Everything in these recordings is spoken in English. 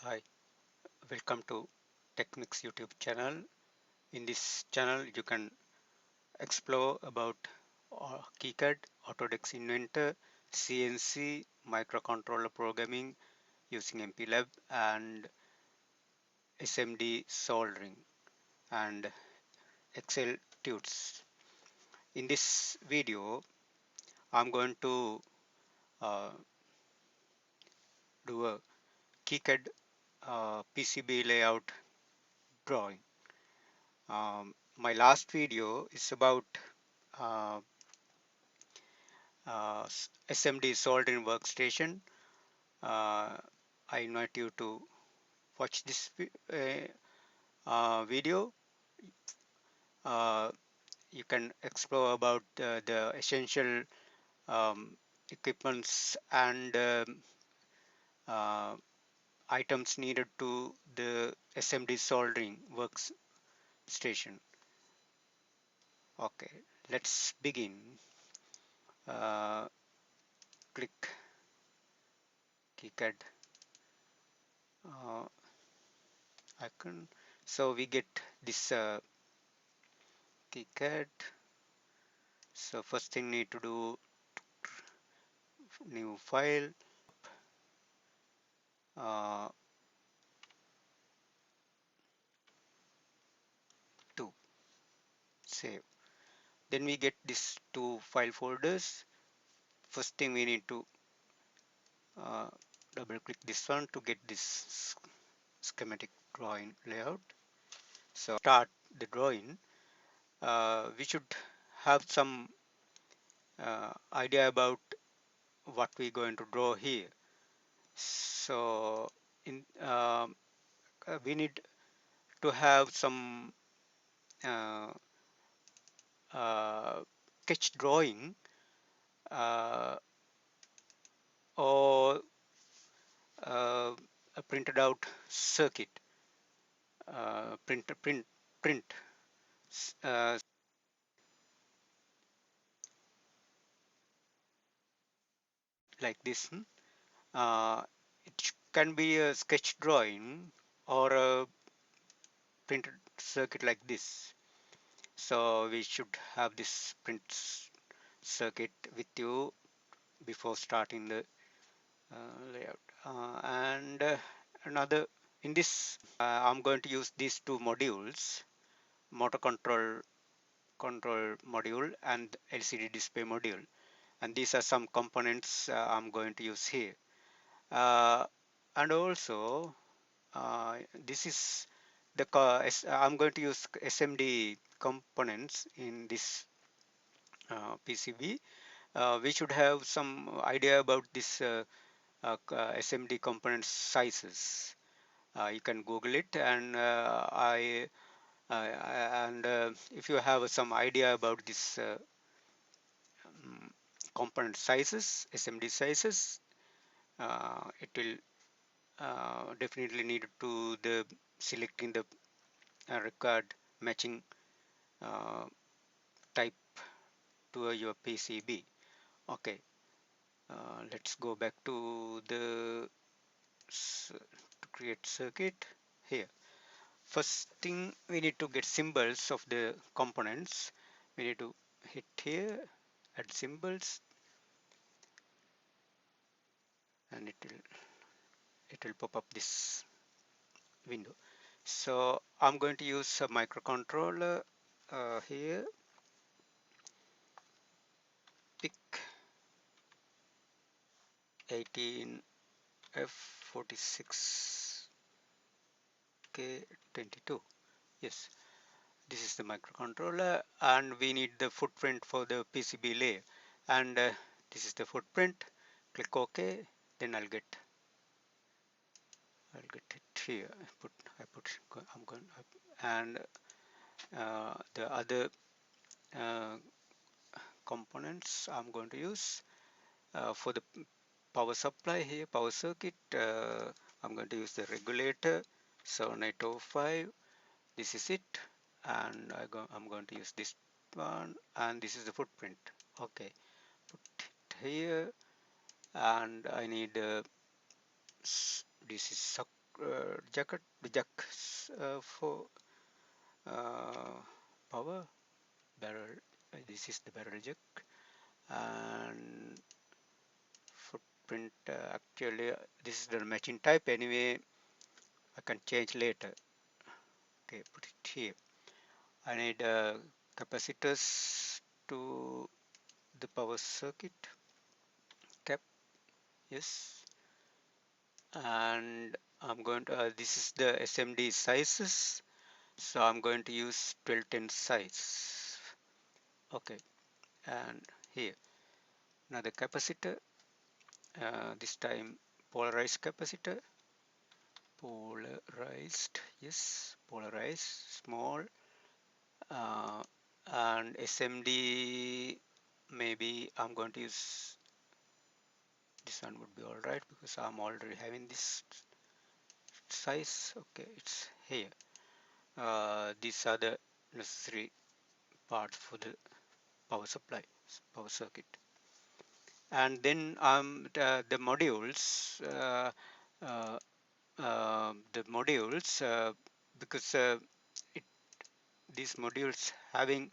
Hi, welcome to TechMix YouTube channel. In this channel, you can explore about KiCad, Autodesk Inventor, CNC, microcontroller programming using MPLab, and SMD soldering and Excel tunes. In this video, I'm going to uh, do a KiCad PCB layout drawing. My last video is about uh, SMD soldering workstation. Uh, I invite you to watch this video. Uh, you can explore about the essential um, equipments and uh, items needed to the SMD soldering workstation. Okay, let's begin. Uh, Click KiCad uh, icon. So we get this KiCad. So first thing need to do, new file, uh, to save. Then we get these two file folders. First thing we need to uh, double click this one to get this schematic drawing layout. So start the drawing. We should have some idea about what we're going to draw here. So in we need to have some uh, sketch drawing uh, or a printed out circuit, print uh, like this. It can be a sketch drawing or a printed circuit like this. So we should have this print circuit with you before starting the layout. And another in this, I'm going to use these two modules, motor control module and LCD display module, and these are some components I'm going to use here. And also this is the I'm going to use SMD components in this PCB. We should have some idea about this SMD component sizes. You can Google it, and if you have some idea about this component sizes, SMD sizes, it will definitely need to the selecting the required matching uh, type to your PCB. Okay, let's go back to the to create circuit here. First thing, we need to get symbols of the components. We need to hit here, add symbols, and it will pop up this window. So I'm going to use a microcontroller here. Pick 18F46K22. Yes, this is the microcontroller, and we need the footprint for the PCB layer. And this is the footprint. Click OK. Then I'll get it here. I'm going and the other uh, components I'm going to use for the power supply here, power circuit. I'm going to use the regulator 7805. This is it, and I'm going to use this one, and this is the footprint. Okay, put it here, and I need this is jacks for uh, power barrel. This is the barrel jack, and footprint actually this is the matching type anyway. I can change later. Okay, put it here. I need capacitors to the power circuit cap. Yes, and I'm going to this is the SMD sizes, so I'm going to use 1210 size. Okay, and here another capacitor, this time polarized capacitor, polarized, yes, polarized, small, uh, and SMD, maybe I'm going to use this one would be all right because I'm already having this size. Okay, it's here. These are the necessary parts for the power supply, power circuit. And then the modules, uh, the modules, because it, these modules having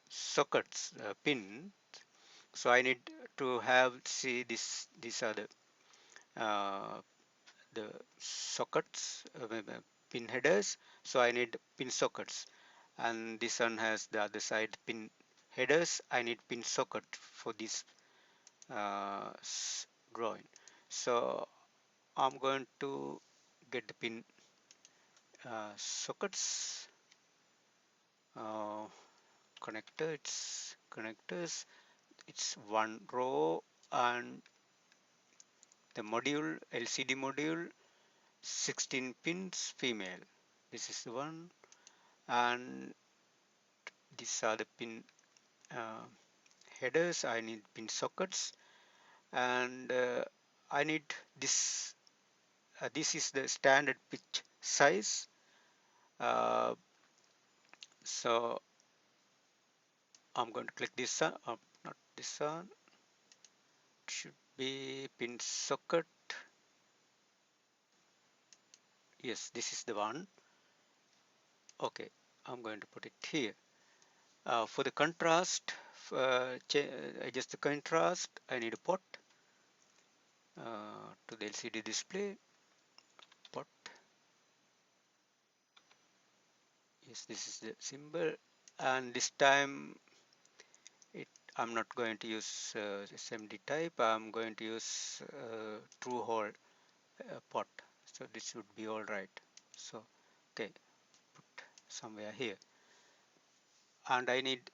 sockets, pin, so I need to have, see this, these are uh, the sockets, pin headers, so I need pin sockets, and this one has the other side pin headers. I need pin socket for this uh, drawing, so I'm going to get the pin sockets, uh, connector, it's connectors, it's one row, and the module, LCD module, 16 pins female, this is the one, and these are the pin uh, headers. I need pin sockets, and I need this, this is the standard pitch size, uh, so I'm going to click this one, not this one, it should be pin socket, yes, this is the one. Okay, I'm going to put it here. For the contrast, adjust the contrast, I need a pot to the LCD display, pot, yes, this is the symbol, and this time it, I'm not going to use SMD type, I'm going to use true hole pot, so this would be all right. So okay, put somewhere here, and I need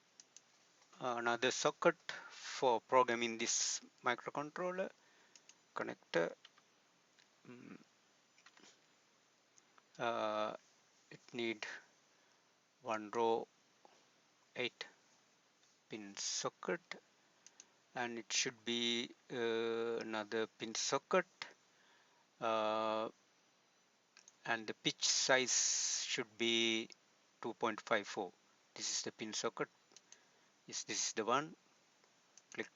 another socket for programming this microcontroller connector. mm, uh, it need one row 8 pin socket, and it should be another pin socket, uh, and the pitch size should be 2.54. This is the pin socket, yes, this is the one. Click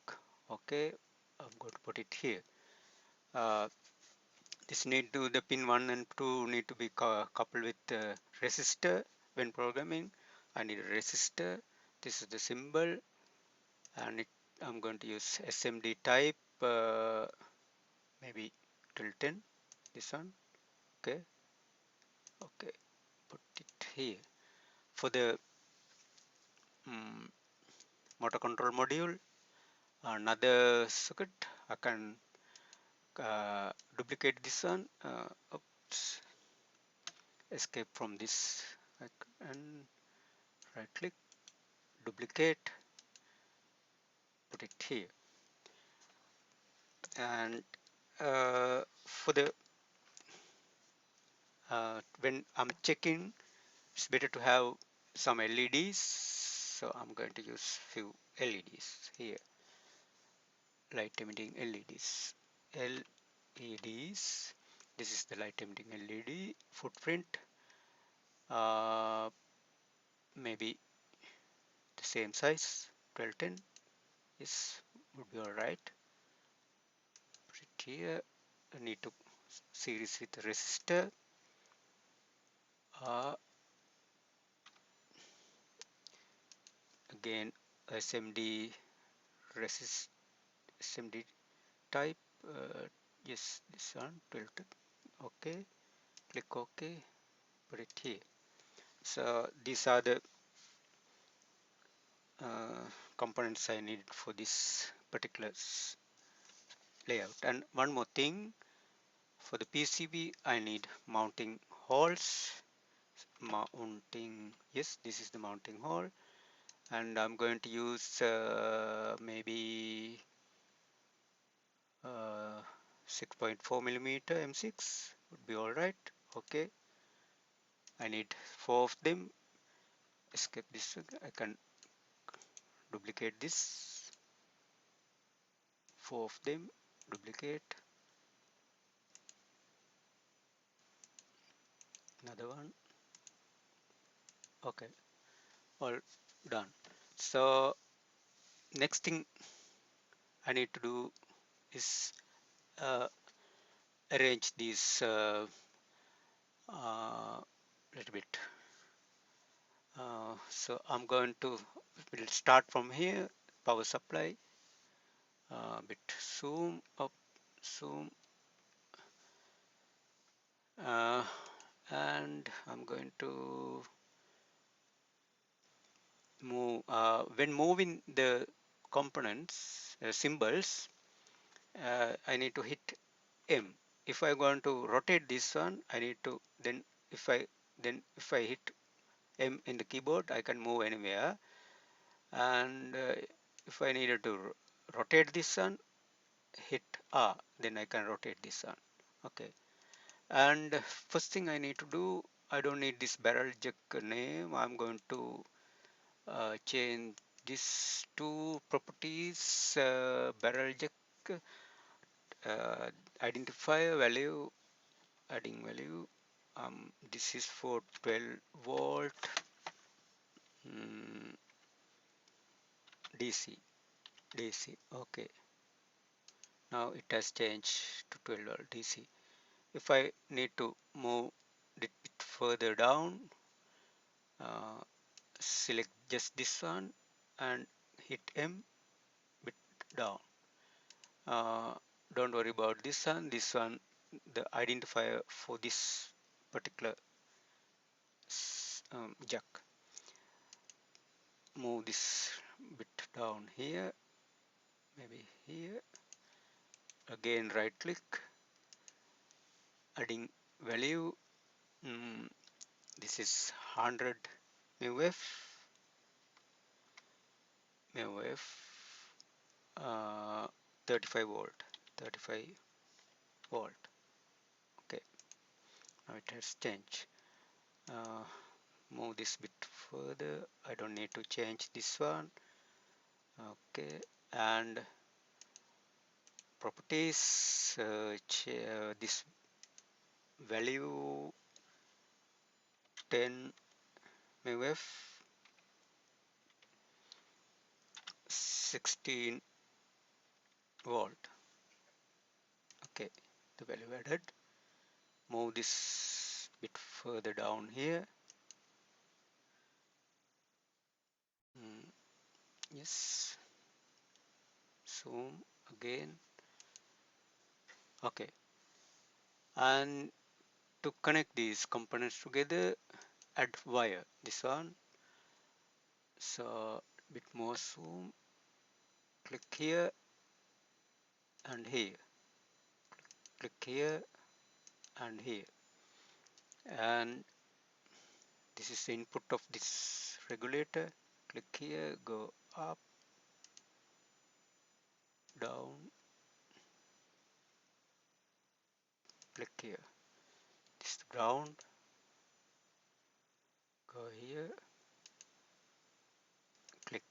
OK. I'm going to put it here. uh, this need to, the pin 1 and 2 need to be coupled with resistor. When programming, I need a resistor, this is the symbol, and I'm going to use SMD type, maybe till 10, this one. Okay, okay, put it here. For the um, motor control module, another circuit, I can duplicate this one, oops, escape from this, and right click, duplicate, put it here. And for the when I'm checking, it's better to have some LEDs, so I'm going to use few LEDs here, light emitting LEDs. LEDs, this is the light emitting LED footprint, uh, maybe the same size, 1210, this would be alright. Put it here. I need to series with the resistor, again SMD resist SMD type, yes, this one tilted. Okay, click OK, put it here. So these are the components I need for this particular layout. And one more thing, for the PCB I need mounting holes. Mounting, yes, this is the mounting hole, and I'm going to use maybe 6.4 millimeter M6 would be all right. Okay, I need 4 of them. Escape this. I can duplicate this. 4 of them. Duplicate. Another one. Okay, all done. So next thing I need to do is uh, arrange these little bit. So I'm going to we'll start from here. Power supply. Bit zoom up, zoom, uh, and I'm going to move. When moving the components symbols, I need to hit M. If I want to rotate this one, I need to if I hit M in the keyboard, I can move anywhere. And if I needed to rotate this one, hit R, then I can rotate this one. Okay. And first thing I need to do, I don't need this barrel jack name. I'm going to change these two properties, barrel jack identifier value, adding value. This is for 12 volt mm, DC. DC. Okay. Now it has changed to 12 volt DC. If I need to move it further down, uh, select just this one and hit M, bit down. uh, don't worry about this one, the identifier for this particular jack. Move this bit down here, maybe here. Again right click, adding value. mm, this is 100 MUF, MUF, 35 volt, 35 volt. Okay, now it has changed. uh, Move this bit further. I don't need to change this one. Okay, and properties, this value 10 MUF, 16 volt. Okay, the value added. Move this bit further down here. Yes, zoom again. Okay, and to connect these components together, add wire, this one. So bit more zoom, click here and here, click here and here, and this is the input of this regulator. Click here, go up, down, click here. This is the ground, go here, click,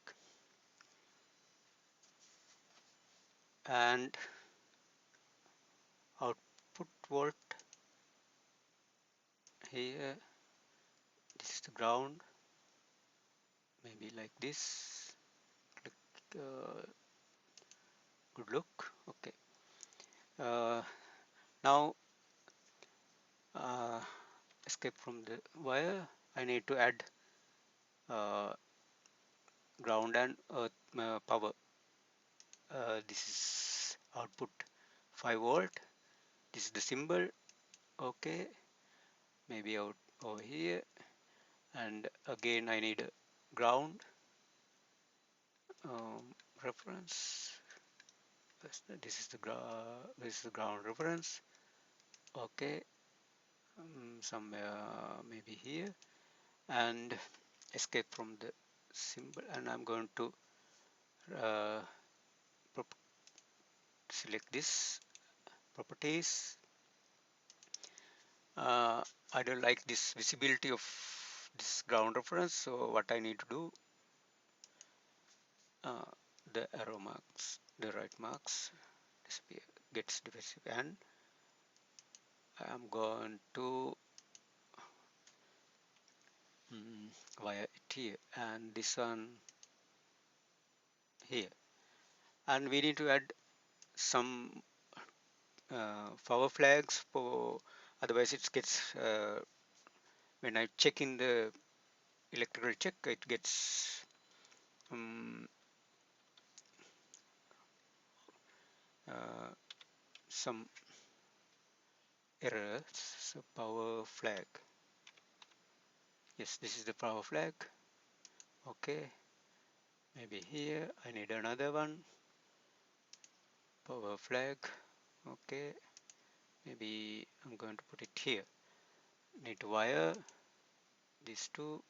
and output volt here. This is the ground, maybe like this. Click, good look. Okay. Now escape from the wire. I need to add uh, ground and earth power. This is output 5 volt. This is the symbol. Okay, maybe out over here, and again I need a ground reference. This is the ground reference. Okay, somewhere maybe here, and escape from the symbol, and I'm going to uh, select this properties. I don't like this visibility of this ground reference, so what I need to do, uh, the arrow marks, the right marks disappear, gets divisive, and I'm going to wire it here, and this one here, and we need to add some power flags for, otherwise it gets when I check in the electrical check, it gets um, uh, some errors. So power flag, yes, this is the power flag. Okay, maybe here I need another one, power flag. Okay, maybe I'm going to put it here. Need to wire these two.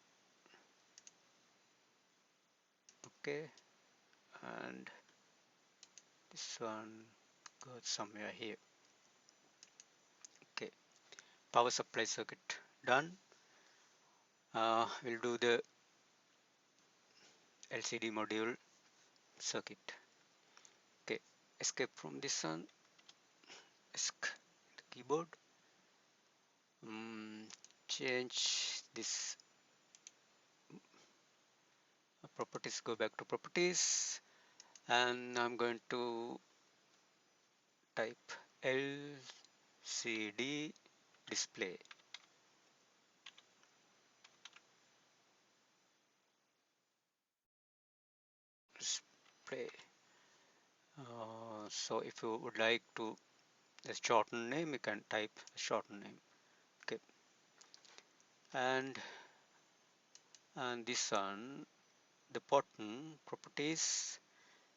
Okay, and this one goes somewhere here. Okay, power supply circuit done. We'll do the LCD module circuit. Okay, escape from this one, escape the keyboard, change this properties, go back to properties, and I'm going to type LCD display. Display. So if you would like to a shorten name, you can type a shorten name. Okay, and this one, the button properties,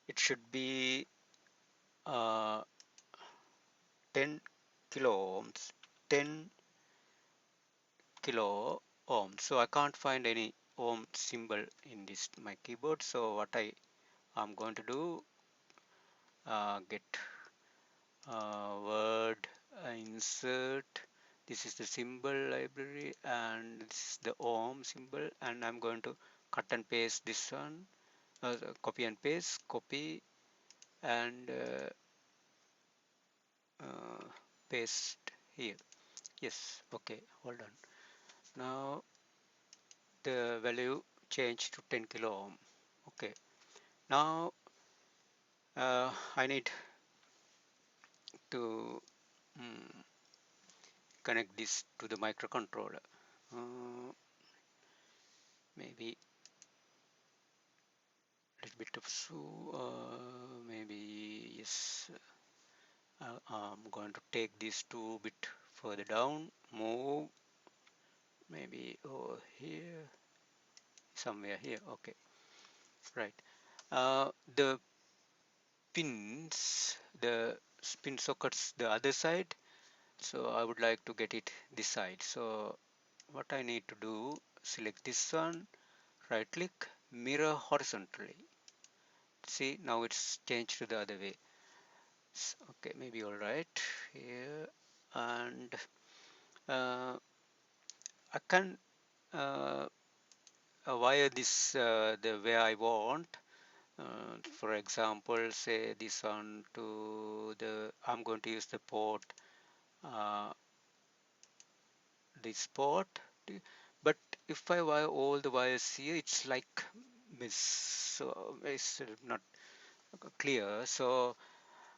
it should be uh, 10 kilo ohms, 10 kilo ohms. So I can't find any ohm symbol in this my keyboard. So what I'm going to do, get word, insert. This is the symbol library, and this is the ohm symbol, and I'm going to cut and paste this one, copy and paste, copy and uh, paste here. Yes, okay, hold on. Now the value changed to 10 kilo ohm. Okay, now I need to connect this to the microcontroller. Maybe a little bit of so maybe yes. I'm going to take this 2 bit further down, move maybe over here, somewhere here. Okay, right. The pins, the pin sockets, the other side. So I would like to get it this side. So what I need to do, select this one, right click, mirror horizontally. See, now it's changed to the other way. Okay, maybe all right here, and I can uh, wire this the way I want. For example, say this one to the, I'm going to use the port, uh, this port, but if I wire all the wires here, it's like miss, so it's not clear. So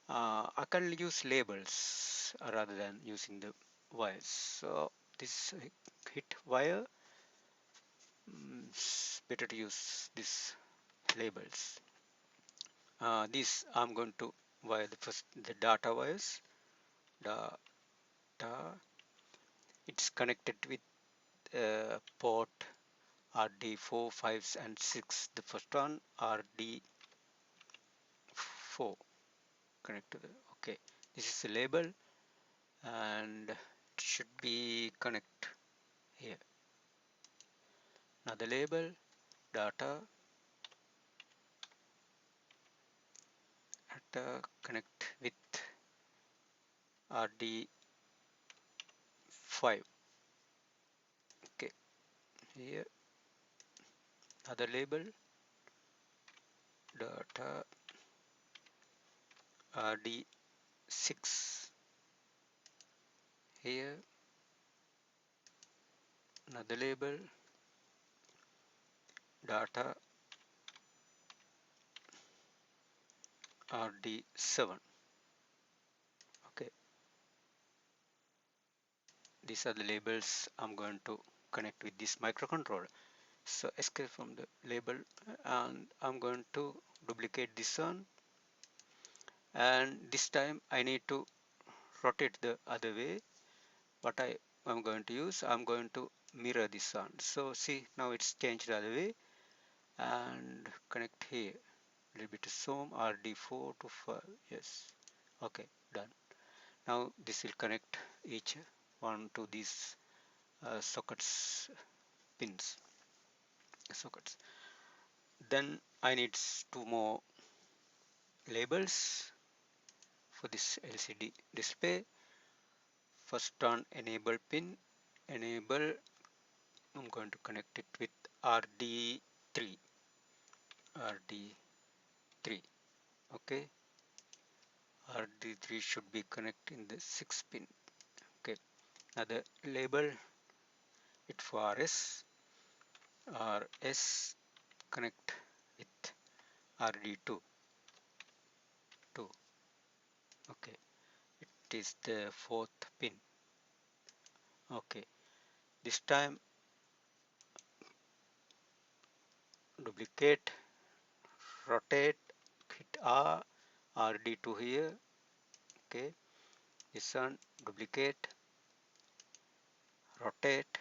I can use labels rather than using the wires. So this hit wire. It's better to use these labels. This I'm going to wire the data wires. Data. It's connected with port RD4, 5 and 6. The first one RD4 connect to the okay. This is the label and it should be connect here. Another label data connect with RD5. Okay, here another label data RD6. Here another label data RD7. Okay, these are the labels I'm going to connect with this microcontroller. So escape from the label and I'm going to duplicate this one, and this time I need to rotate the other way. What I am going to use, I'm going to mirror this one. So see, now it's changed the other way and connect here. A little bit of zoom RD4 to 5. Yes, okay, done. Now this will connect each one to these sockets pins sockets. Then I need two more labels for this LCD display. First on enable pin, enable, I'm going to connect it with RD3, RD3. Okay, RD3 should be connected in the 6 pin. Okay, another label it for RS, RS connect with RD2, 2. Okay, it is the 4th pin. Okay, this time duplicate, rotate, hit R, RD2 here. Okay, this one duplicate, rotate,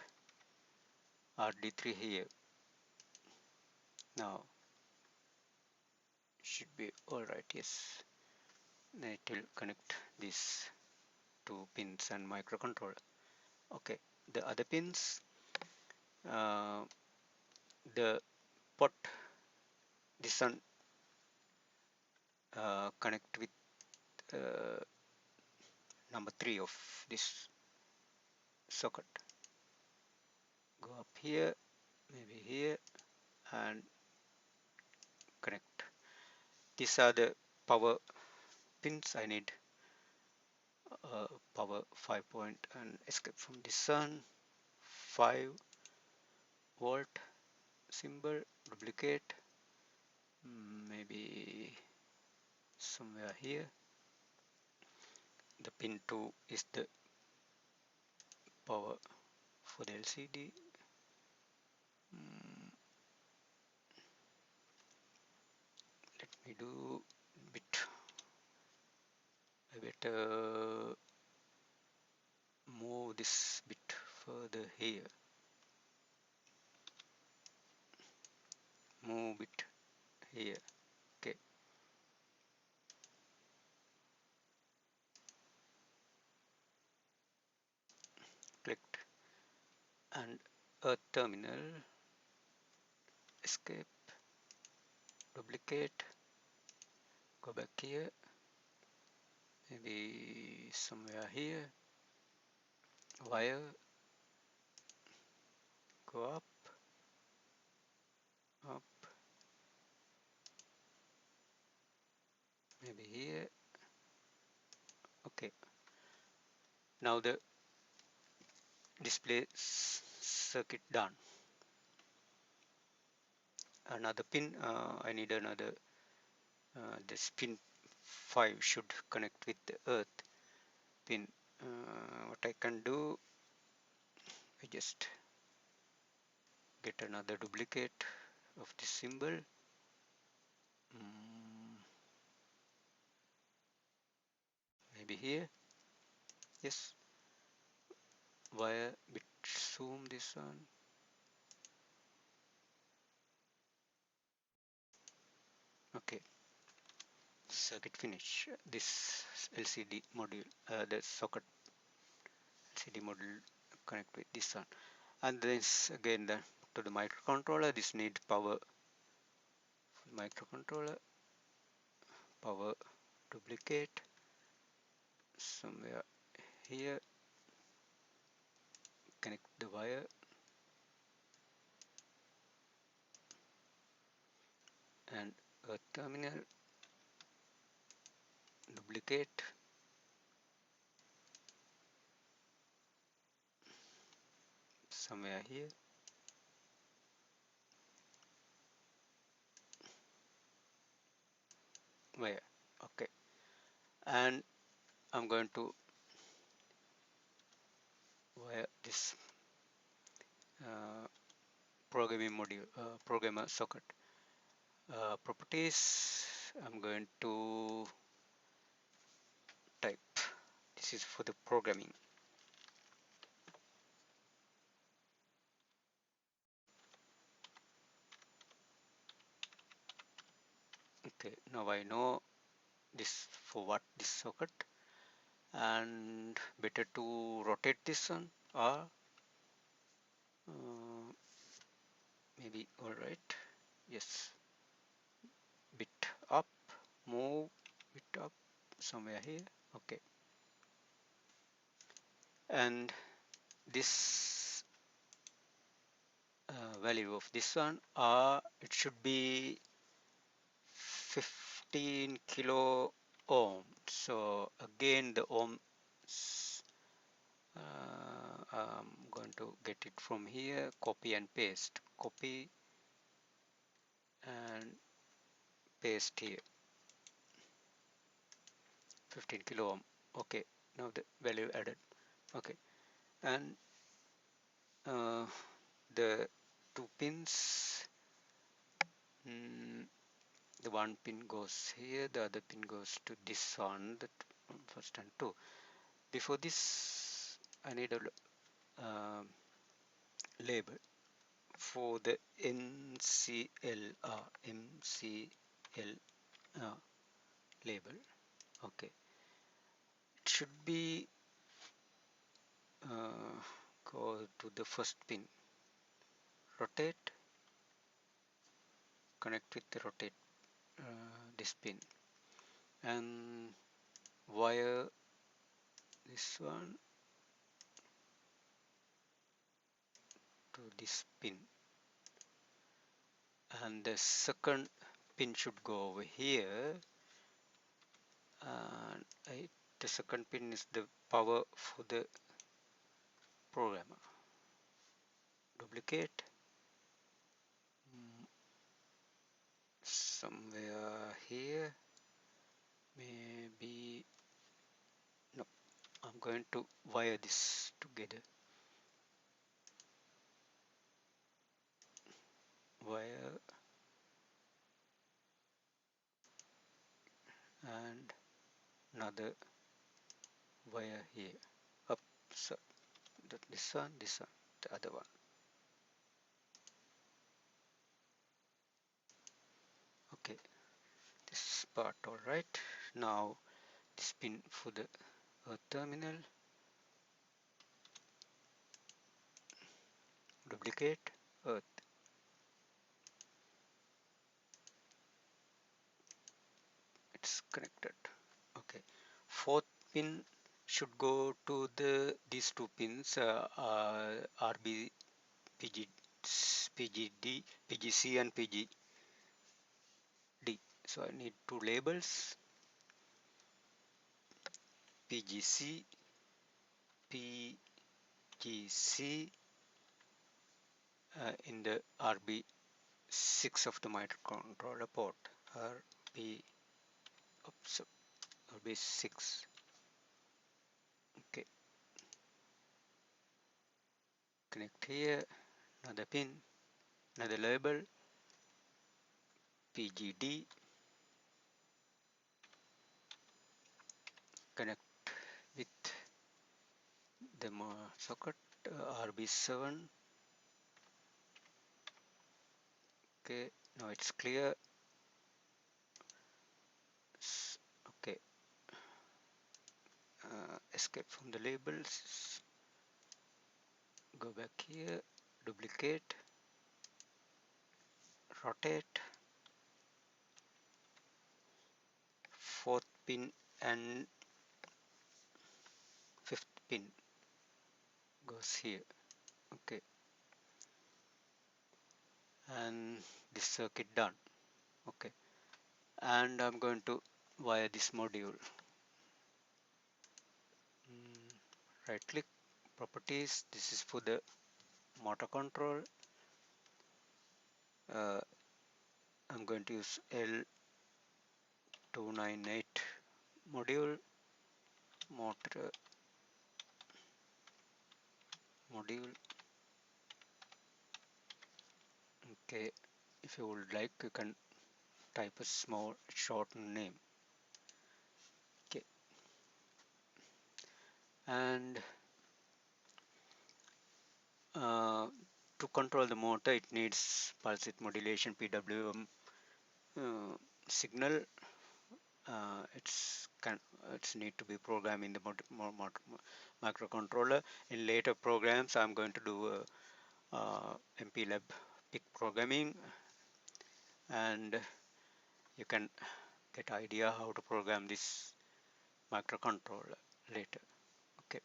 RD3 here. Now should be alright. Yes, it will connect these two pins and microcontroller. Okay, the other pins, uh, the pot, this one connect with uh, number 3 of this socket. Go up here, maybe here, and connect. These are the power pins. I need power 5 point and escape from this one. 5 volt symbol, duplicate, maybe somewhere here. The pin 2 is the power for the LCD. Let me do bit. I better move this bit further here. Move it here. Okay. Clicked and a terminal. Escape. Duplicate. Go back here. Maybe somewhere here. Wire. Go up. Up. Maybe here. Okay. Now the display circuit done. Another pin. I need another. This pin 5 should connect with the earth pin. What I can do, I just get another duplicate of this symbol. Maybe here. Yes. Wire bit zoom this one. Okay. Circuit finish. This LCD module, the socket LCD module connect with this one. And this again to the microcontroller. This need power. Microcontroller power duplicate somewhere here. Connect the wire and a terminal duplicate somewhere here. Wire. Okay. And I'm going to wire this programming module, programmer socket. Properties. I'm going to type. This is for the programming. Okay. Now I know this for what this socket, and better to rotate this one or maybe all right. Yes. Bit up, move bit up somewhere here. Okay. And this value of this one it should be 15 kilo ohm. So again the ohms I'm going to get it from here, copy and paste, copy and paste here, 15 kilo ohm. Okay, now the value added. Okay, and uh, the two pins, the one pin goes here, the other pin goes to this one, the first and two. Before this I need a label for the MCL label. Okay, it should be go to the first pin, rotate, connect with the rotate this pin, and wire this one to this pin, and the second pin should go over here, and the second pin is the power for the programmer. Duplicate somewhere here, maybe no, I'm going to wire this together, wire and another wire here up. So this one, the other one. Okay, this part all right. Now this pin for the terminal, duplicate earth. It's connected. Okay, fourth pin should go to the these two pins, RB, PG, PGD, PGC and PGD. So I need two labels, PGC, PGC in the RB6 of the microcontroller port, RB, oops, RB6. Okay, connect here, another pin, another label, PGD, connect with the socket, RB7. Okay, now it's clear. Okay, escape from the labels, go back here, duplicate, rotate, fourth pin and fifth pin goes here. Okay, and this circuit done. Okay, and I'm going to wire this module. Right click, properties, this is for the motor control. I'm going to use L298 module, motor module. Okay, if you would like, you can type a small short name. Okay, and to control the motor, it needs pulse width modulation PWM signal. It's need to be programmed in the microcontroller. In later programs, I'm going to do MPLAB PIC programming, and you can get idea how to program this microcontroller later. Okay,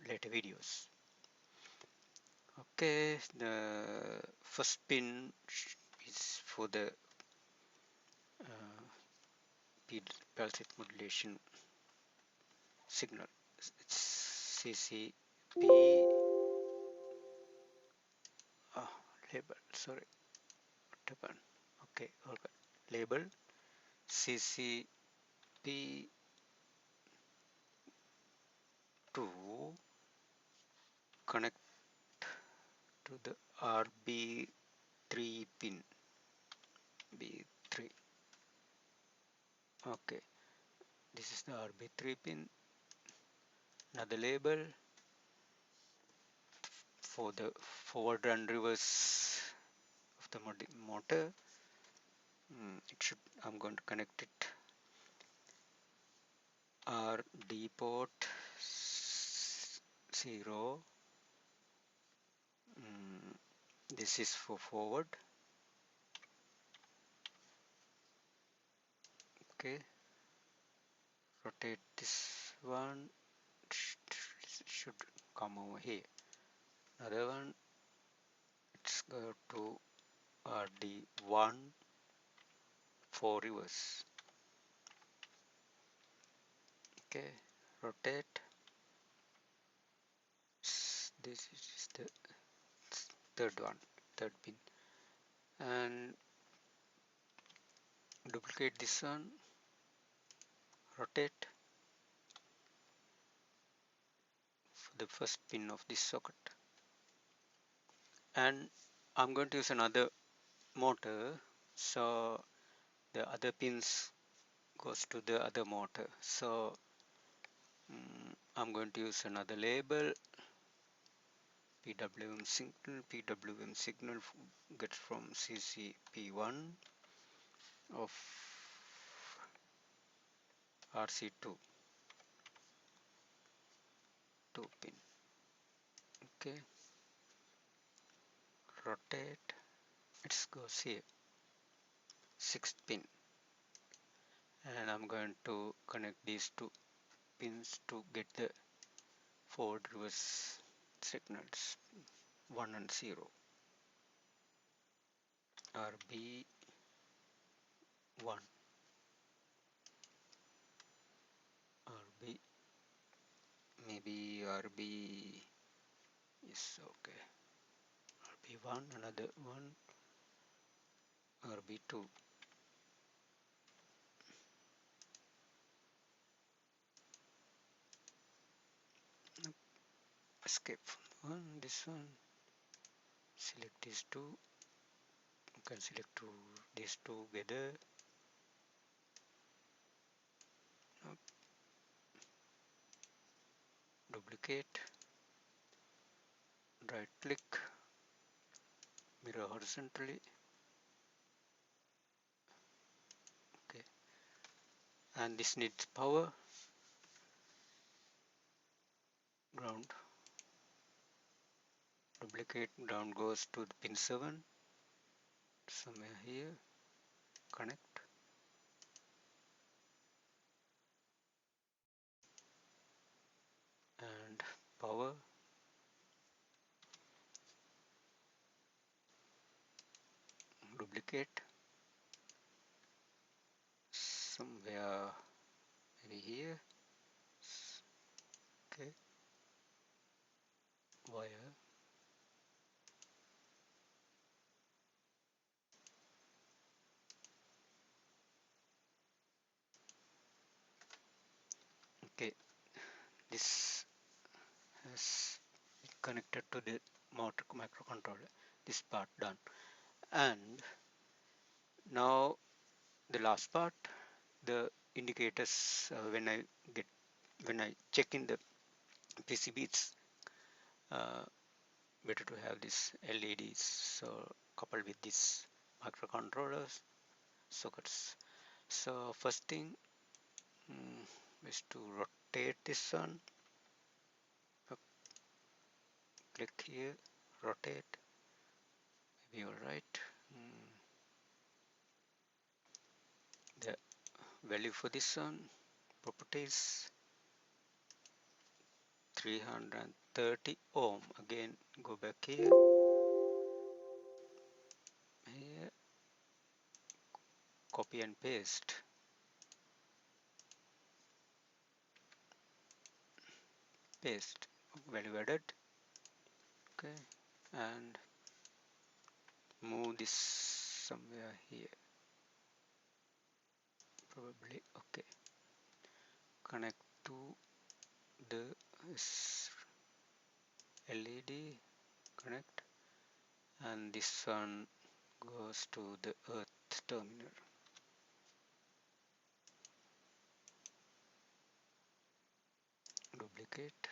later videos. Okay, the first pin is for the pulse width modulation signal. It's CCP label. Sorry, what happened? Okay, label CCP2 connect to the RB3 pin. B3. Okay, this is the RB3 pin. Another label for the forward and reverse of the motor. I'm going to connect it RD port 0. This is for forward. Okay, rotate this one, should come over here. Another one, let's go to RD1 for reverse. Okay, rotate. This is the third pin, and duplicate this one, rotate for the first pin of this socket. And I'm going to use another motor, so the other pins goes to the other motor. So I'm going to use another label, PWM signal gets from CCP1 of RC2 pin. Okay, rotate, it goes here, sixth pin, and I'm going to connect these two pins to get the forward reverse signals 1 and 0. RB1, RB, maybe RB is okay. RB1, another one, RB2. Escape from one, this one. select these two. You can select these two together. Duplicate, right click, mirror horizontally. Okay, and this needs power. Ground. Duplicate, ground goes to the pin 7, somewhere here. Connect. And power. Duplicate. Somewhere maybe here. Okay, wire. Okay, this has connected to the motor microcontroller. This part done. And now the last part, the indicators. When I check in the PCB, it's uh, better to have this LEDs. So coupled with this microcontrollers sockets. So first thing is to rotate this one. Click here, rotate. Maybe all right. The value for this one, properties 330 ohm. Again, go back here, copy and paste. Paste, value added. Okay, and move this somewhere here. Probably okay. Connect to the LED. Connect, and this one goes to the earth terminal. Duplicate.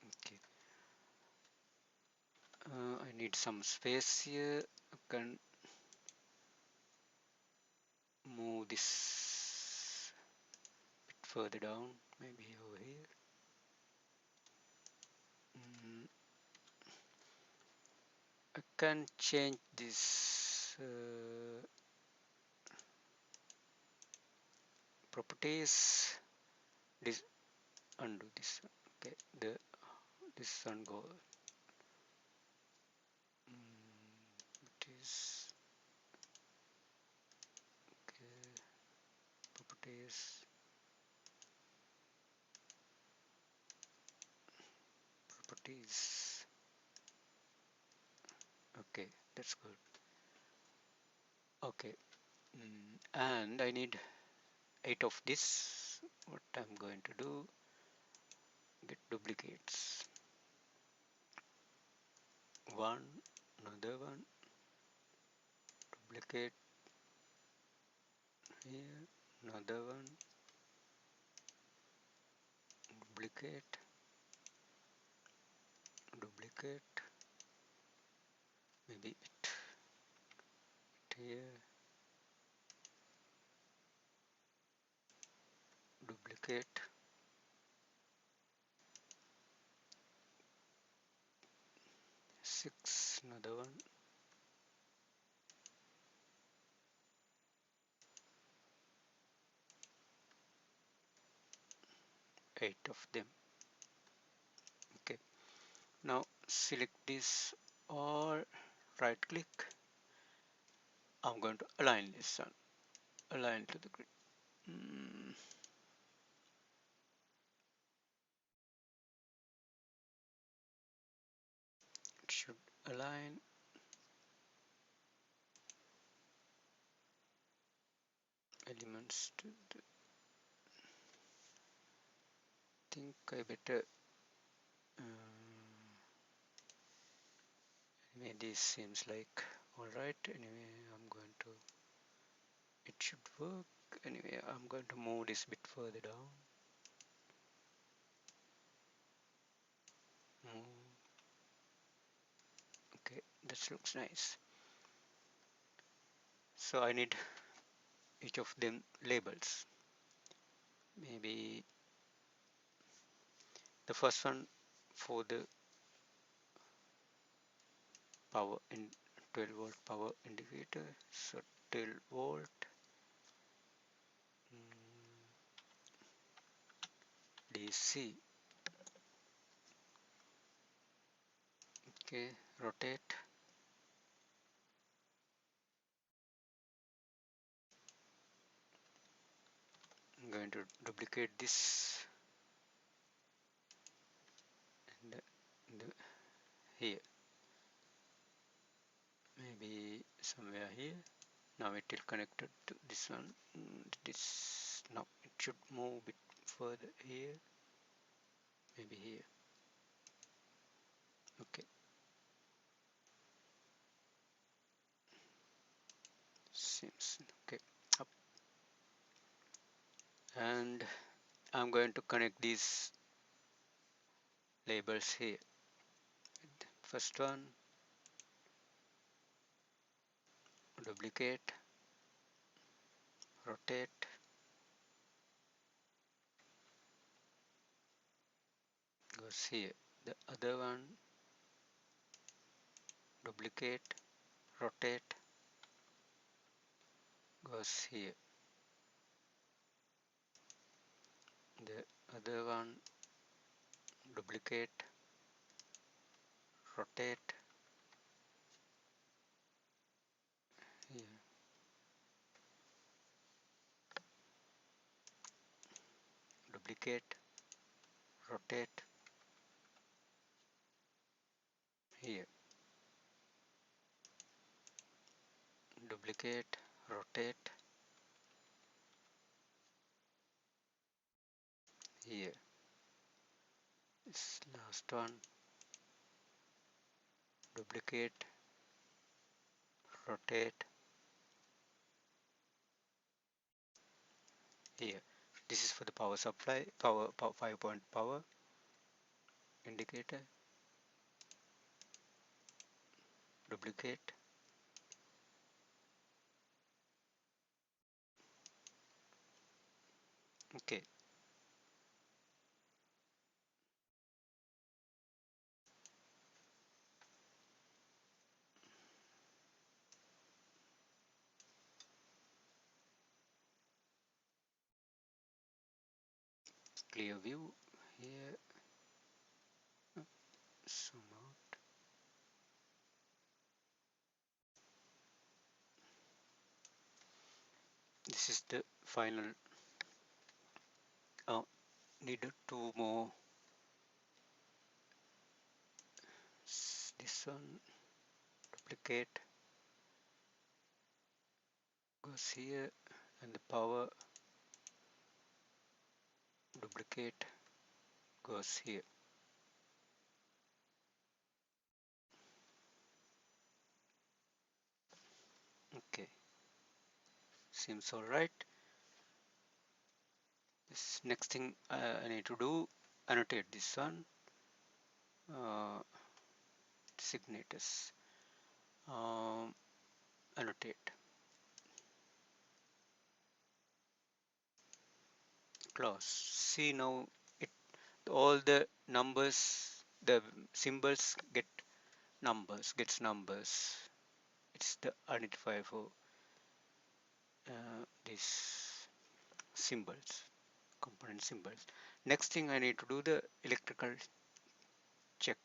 Okay. I need some space here. I can move this bit further down, maybe over here. I can change this properties. This undo this. Okay, this one go. It is okay. Properties. Properties. Okay, that's good. Okay, and I need 8 of this. What I'm going to do, get duplicates. One, another one, duplicate here, another one, duplicate, duplicate, maybe it here, duplicate, 6, another one, 8 of them. Okay, now select this or right click. I'm going to align this one, align to the grid. It should align. Elements to the think I better anyway, this seems like alright. Anyway, I'm going to, it should work. Anyway, I'm going to move this bit further down. Okay, that looks nice. So I need each of them labels. Maybe the first one for the power in 12 volt power indicator. So 12 volt DC. Okay, rotate. I'm going to duplicate this and here, maybe somewhere here. Now it will connect it to this one. This now it should move a bit further here, maybe here. Okay, seems okay. Up, and I'm going to connect these labels here. First one, duplicate, rotate, goes here. The other one, duplicate, rotate, goes here. The other one, duplicate, rotate here. Duplicate, rotate here. Duplicate, rotate here. This last one, duplicate, rotate here. This is for the power supply, power 5-point power indicator. Duplicate, okay. Clear view here. Zoom out. This is the final. Oh, needed two more. This one, duplicate, goes here, and the power, duplicate, goes here. Okay, seems alright. This next thing I need to do, annotate this one. Signatures. Annotate. Close. See now, it all the numbers, the symbols gets numbers. It's the identifier for these symbols, component symbols. Next thing I need to do the electrical check.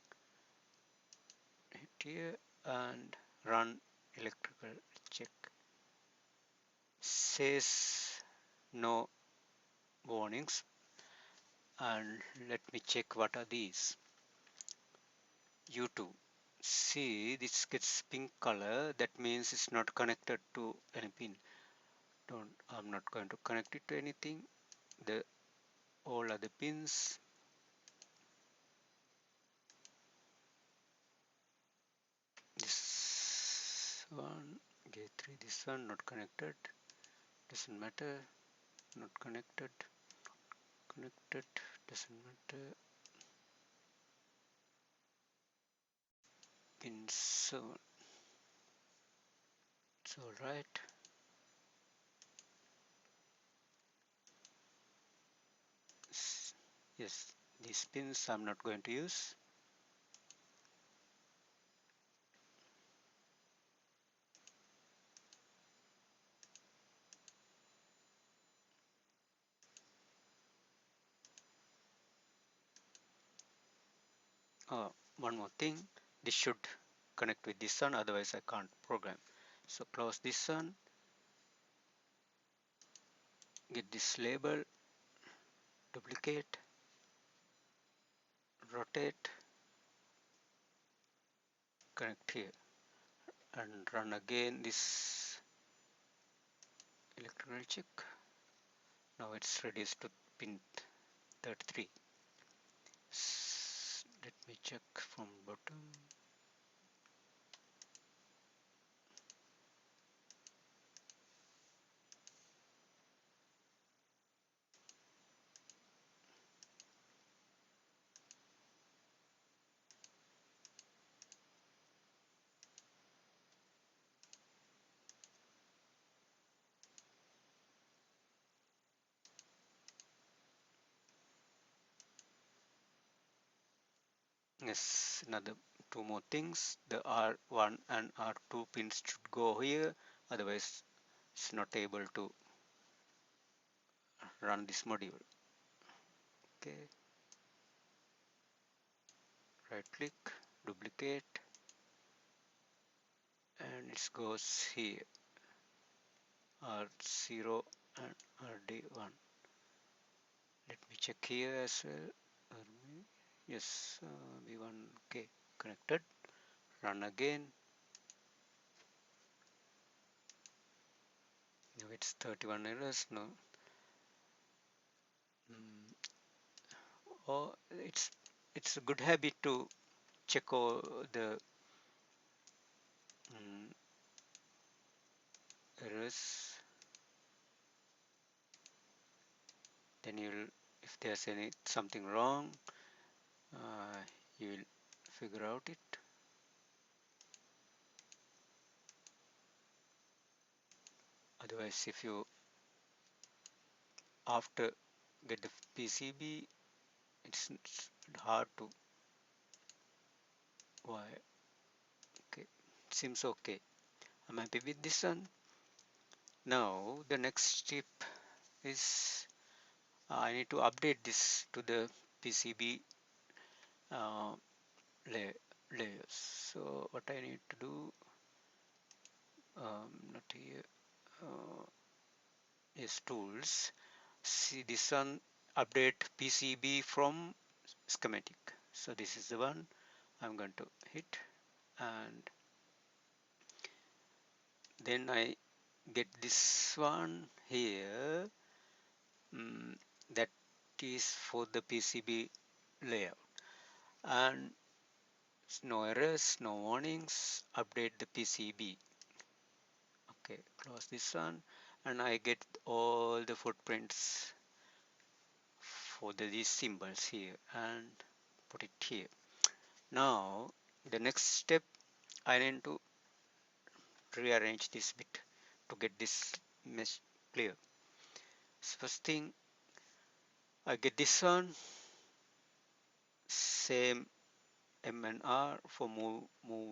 Hit here and run electrical check. Says no warnings, and let me check what are these. U2. See, this gets pink color, that means it's not connected to any pin. I'm not going to connect it to anything. The all other pins one, gate 3, this one not connected, doesn't matter, not connected, connected, doesn't matter, pin 7, it's alright. Yes, these pins I'm not going to use. One more thing, this should connect with this one, otherwise I can't program. So close this one, get this label, duplicate, rotate, connect here, and run again this electrical check. Now it's reduced to pin 33. Let me check from bottom. Yes, another two more things. The R1 and R2 pins should go here, otherwise it's not able to run this module. Okay, right click, duplicate, and it goes here, R0 and RD1. Let me check here as well. Yes, B1, okay, connected. Run again. Now it's 31 errors. No, oh, it's a good habit to check all the mm, errors. Then you'll, if there's any something wrong, uh, you will figure out it. Otherwise, if you after get the PCB, it's hard to why. Okay, seems okay. I'm happy with this one. Now the next step is I need to update this to the PCB uh, layers. So what I need to do, not here, is tools. See this one, update PCB from schematic. So this is the one I'm going to hit, and then I get this one here, mm, that is for the PCB layout, and no errors, no warnings, update the PCB. Okay, close this one, and I get all the footprints for these symbols here and put it here. Now the next step, I need to rearrange this bit to get this mesh clear. So first thing, I get this one, same M and R for move,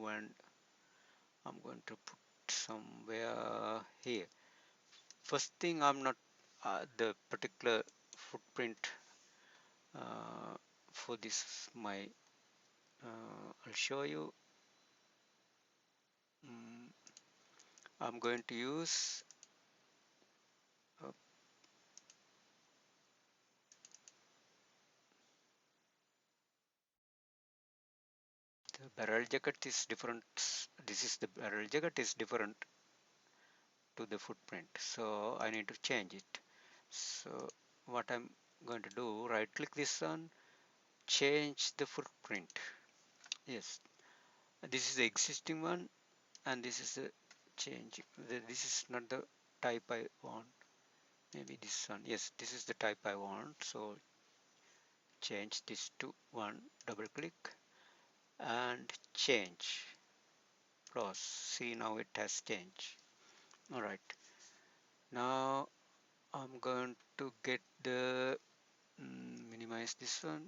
and I'm going to put somewhere here. First thing, I'm not the particular footprint for this my I'll show you. mm, I'm going to use uh, the barrel jacket is different. This is the barrel jacket is different to the footprint, so I need to change it. So what I'm going to do, right click this one, change the footprint. Yes, this is the existing one, and this is the change. This is not the type I want. Maybe this one. Yes, this is the type I want. So change this to 1, double click and change. Close. See, now it has changed. All right. Now I'm going to get the minimize this one.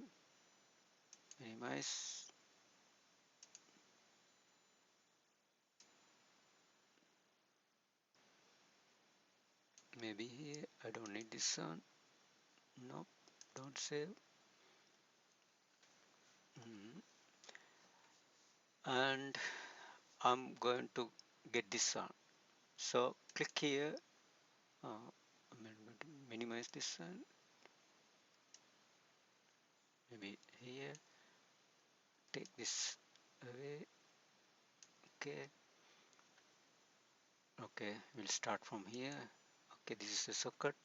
Minimize. Maybe here. I don't need this one. Nope. Don't save. And I'm going to get this one. So click here. I'm going to minimize this one. Maybe here. Take this away. Okay. Okay. We'll start from here. Okay. This is the socket,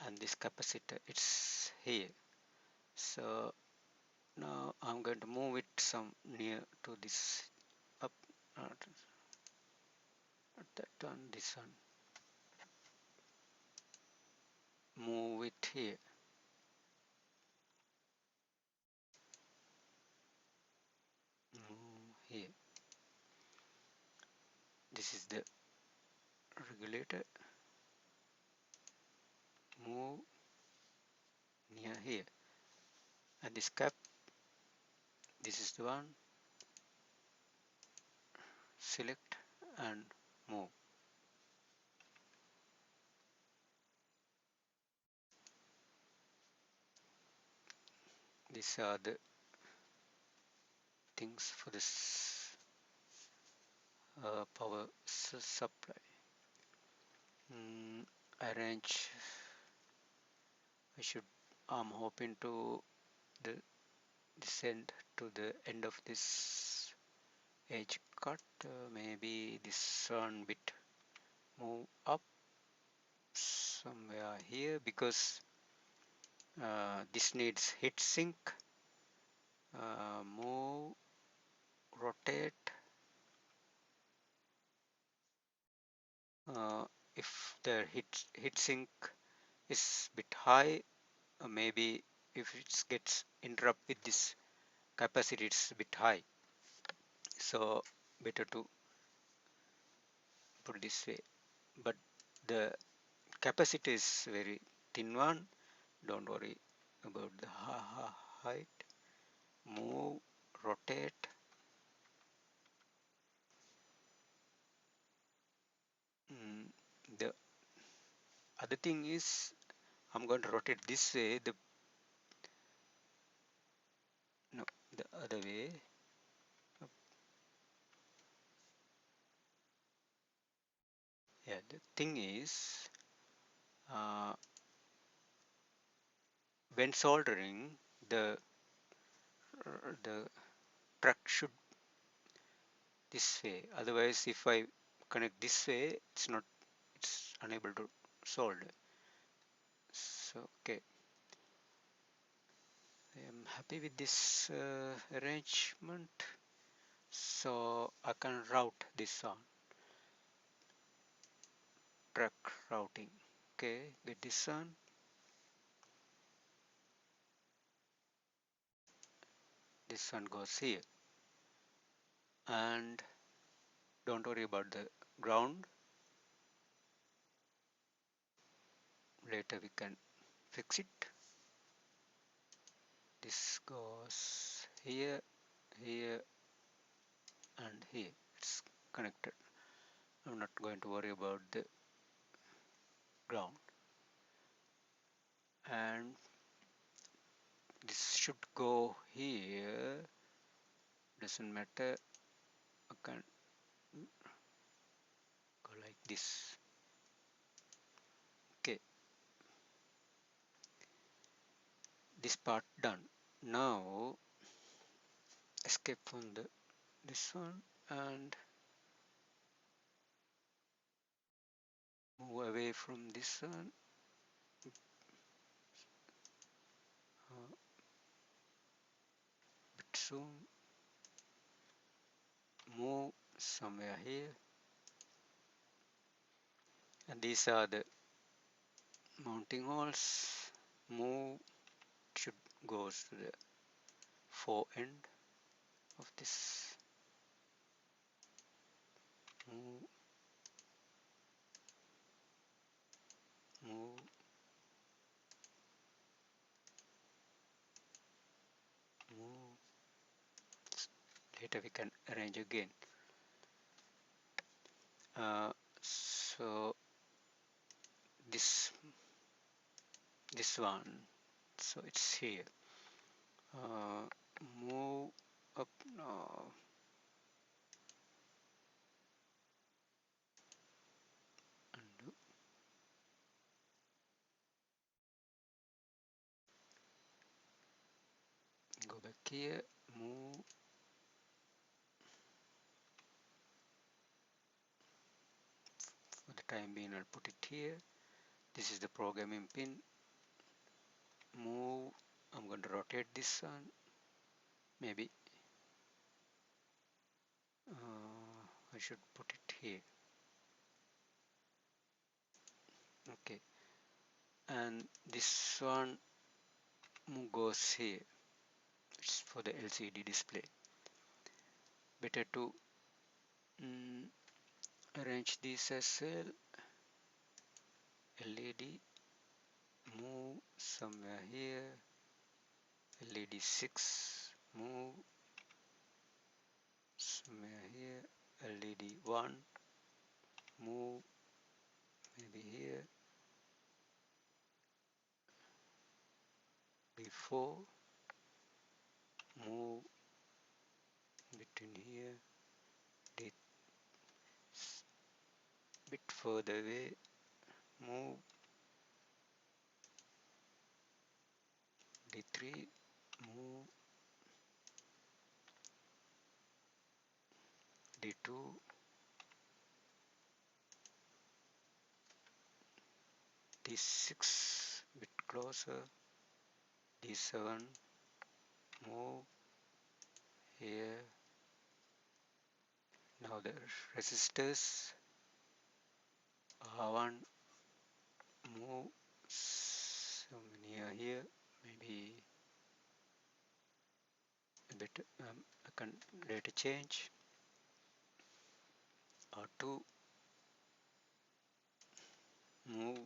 and this capacitor. It's here. So now I'm going to move it some near to this up. Not that one. This one. Move it here. Move here. This is the regulator. Move near here. And this cap, this is the one. Select and move. These are the things for this power supply. Arrange. I should. I'm hoping to the descend to the end of this edge cut. Maybe this one bit move up somewhere here because this needs heat sink. Move, rotate. If the heat sink is bit high, maybe if it gets interrupt with this capacity, it's a bit high. So better to put this way. But the capacity is very thin one. Don't worry about the height. Move, rotate. The other thing is I'm going to rotate this way. The other way. Yeah, the thing is uh, when soldering the track should this way. Otherwise, if I connect this way, it's unable to solder. So okay, I am happy with this arrangement. So I can route this on track routing. Okay, get this on. This one goes here, and don't worry about the ground. Later we can fix it. This goes here, here, and here. It's connected. I'm not going to worry about the ground. And this should go here. Doesn't matter. I can go like this. Okay, this part done. Now escape from this one and move away from this one. Bit soon. Move somewhere here. And these are the mounting holes. Move should goes to the fore end of this. Move, move, move. Later we can arrange again. So this one, so it's here. Move up now. Undo. Go back here. Move. For the time being, I'll put it here. This is the programming pin. Move. I'm going to rotate this one. Maybe I should put it here. Okay. And this one goes here. It's for the LCD display. Better to arrange this as well. LED. Move somewhere here. LED 6. Move somewhere here. LED 1. Move maybe here. D4. Move between here. D bit further away. Move D3. Move D2. D6 bit closer. D7. Move here. Now the resistors. R1. Move so near here. Maybe a bit. I can later change. R2. Move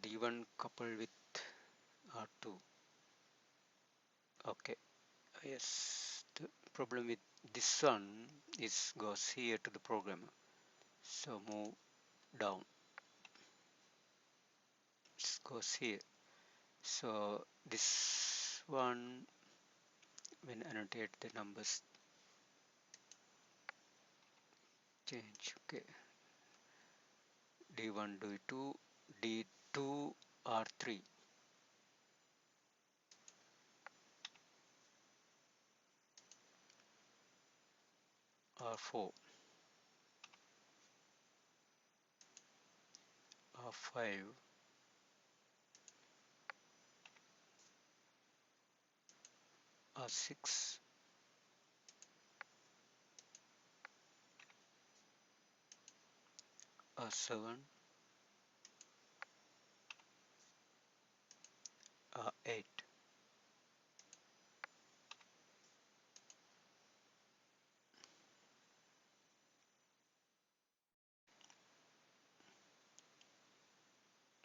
D1 coupled with R2. Okay. Yes. The problem with this one is goes here to the programmer. So move down. It goes here. So this one, when annotate the numbers change. Okay. D1, D2, D2, R3, R4, R5, R6, R7, R8.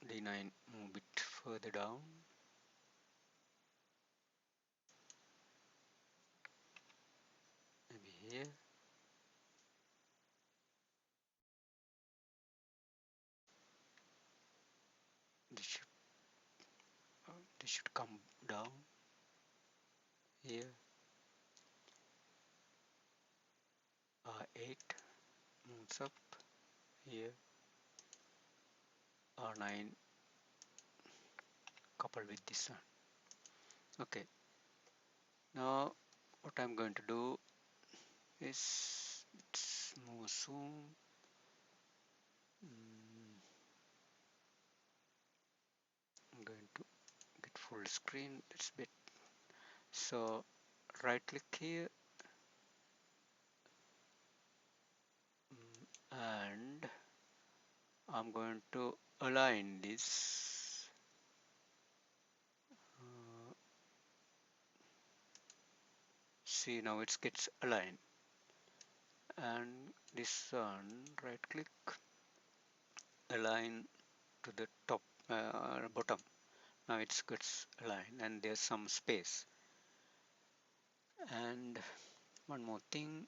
D9, move it further down. Maybe here. This should, this should come down here. R8 moves up here. R9 coupled with this one. Okay. Now what I'm going to do is it's more zoom. I'm going to get full screen. It's a bit So right click here, and I'm going to align this. See, now it gets aligned. And this one, right click, align to the top, bottom. Now it gets aligned and there's some space. And one more thing,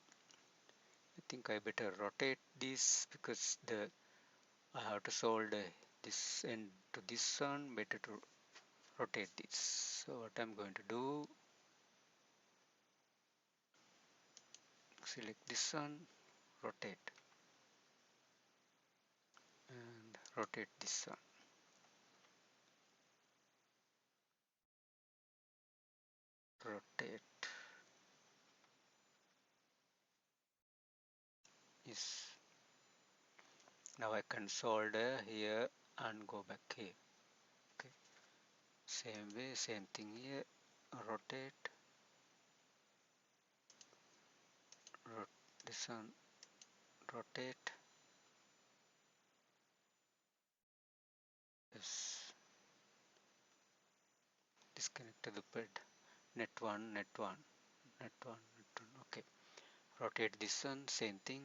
I think I better rotate this because I have to solder this end to this one. Better to rotate this. So what I'm going to do, select this one, rotate, and rotate this one. Rotate is. Now I can solder here and go back here. Okay. Same way, same thing here. Rotate, this one, rotate. Yes. Disconnect the bed. Net 1, net 1, net 1, net 1. Okay. Rotate this one, same thing.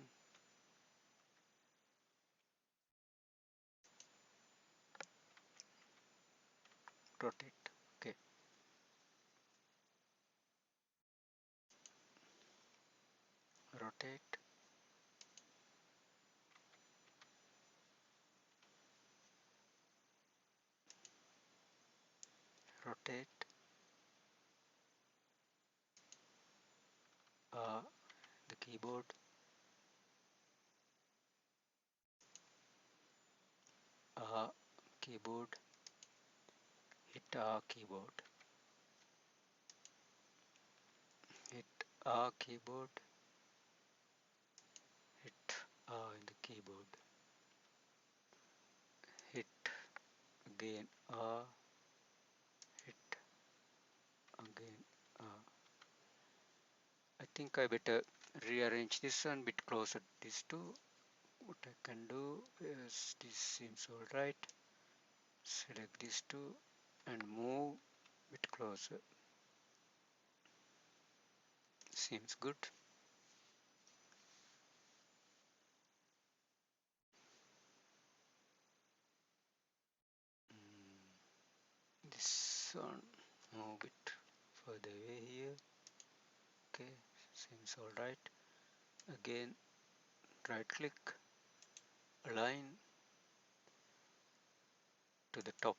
Rotate. Okay. Rotate. Rotate. The keyboard. Keyboard. Hit keyboard. Hit keyboard. Hit in the keyboard. Hit again hit again I think I better rearrange this one bit closer to these two. What I can do is, this seems alright. Select these two and move bit closer. Seems good. This one, move it further away here. Okay, seems alright. Again, right click, align to the top.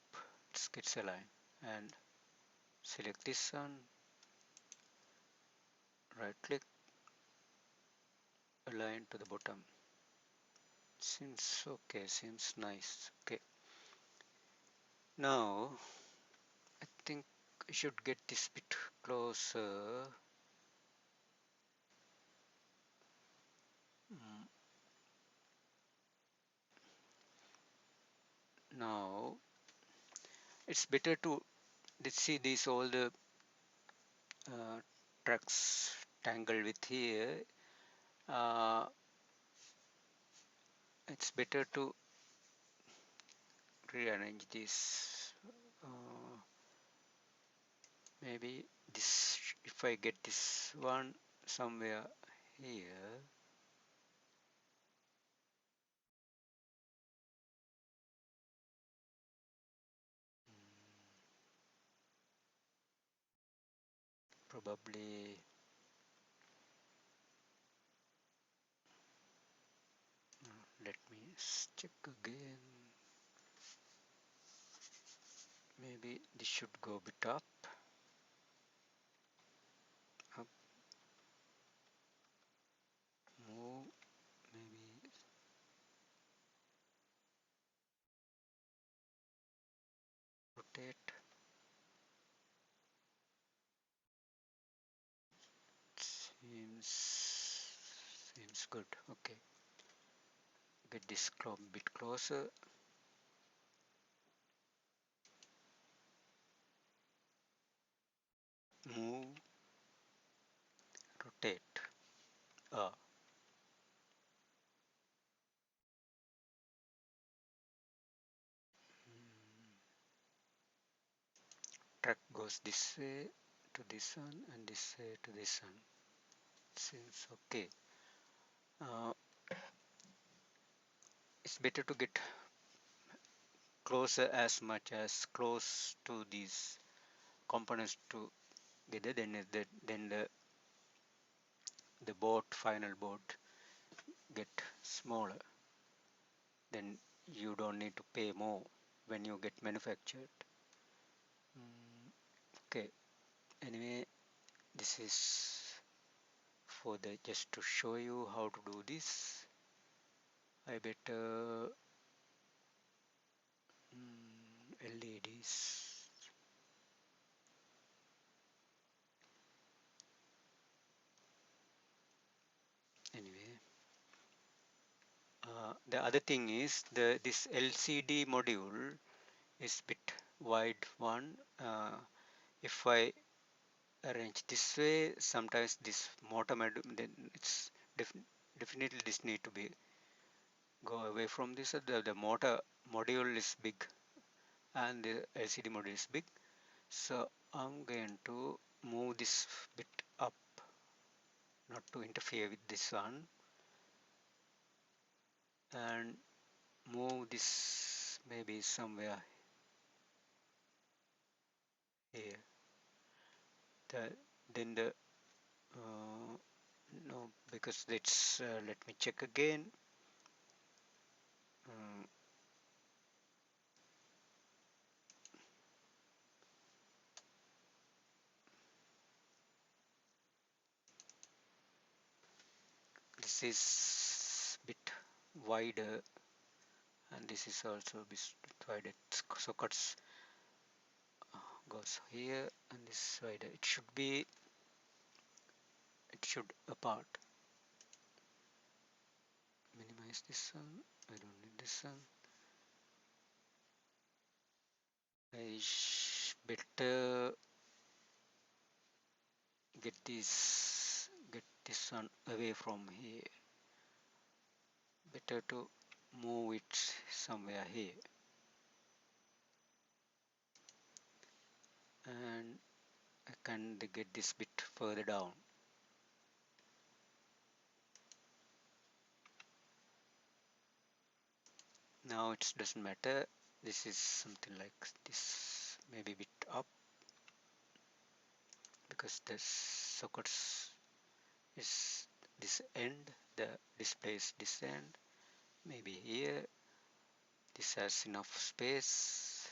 It gets aligned, and select this one, right click, align to the bottom. Seems okay, seems nice. Okay, now I think I should get this bit closer. Now it's better to, let's see these all the tracks tangled with here. It's better to rearrange this. Maybe this, if I get this one somewhere here. Probably let me check again. Maybe this should go a bit up, move, maybe rotate. Seems good. Okay, get this bit closer. move, rotate. uh, Track goes this way to this one and this way to this one. Seems okay. uh, it's better to get closer, as much as close to these components together, then the board, final board, get smaller. Then you don't need to pay more when you get manufactured. Okay, anyway, this is for the just to show you how to do this. I better LEDs. Anyway, the other thing is this LCD module is bit wide one. If I arrange this way, sometimes this motor then it's definitely this need to be go away from this. The motor module is big and the LCD module is big, so I'm going to move this bit up, not to interfere with this one, and move this maybe somewhere here. Then the no, because it's let me check again. um, this is bit wider and this is also a bit wider, so cuts goes here and this is wider. It should apart. Minimize this one, I don't need this one. Better get this one away from here. Better to move it somewhere here, and I can get this bit further down. Now it doesn't matter. This is something like this, maybe a bit up, because the sockets is this end, the display is this end. Maybe here this has enough space.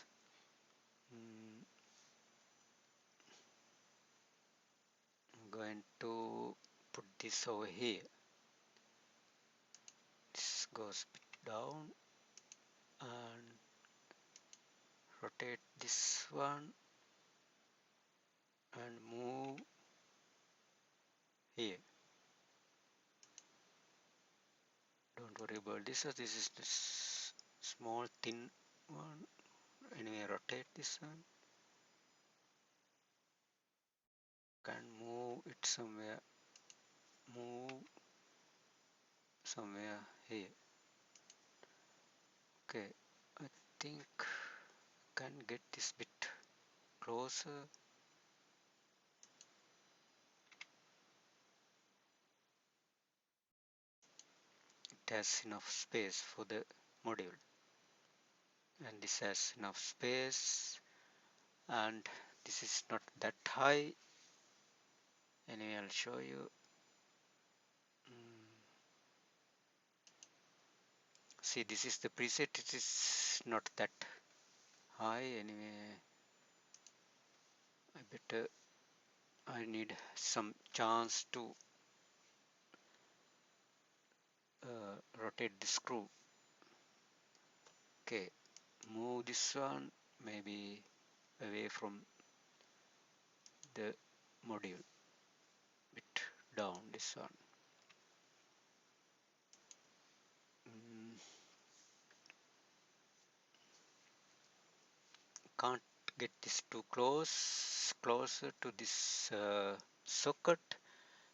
I'm going to put this over here. This goes a bit down and rotate this one and move here. Don't worry about this. This is this small thin one. Anyway, rotate this one. Can move it move somewhere here. Okay, I think can get this bit closer. It has enough space for the module, and this has enough space, and this is not that high. Anyway, I'll show you. See, this is the preset. It is not that high. Anyway, I need some chance to rotate the screw. Okay, move this one maybe away from the module, bit down this one. Can't get this too closer to this socket.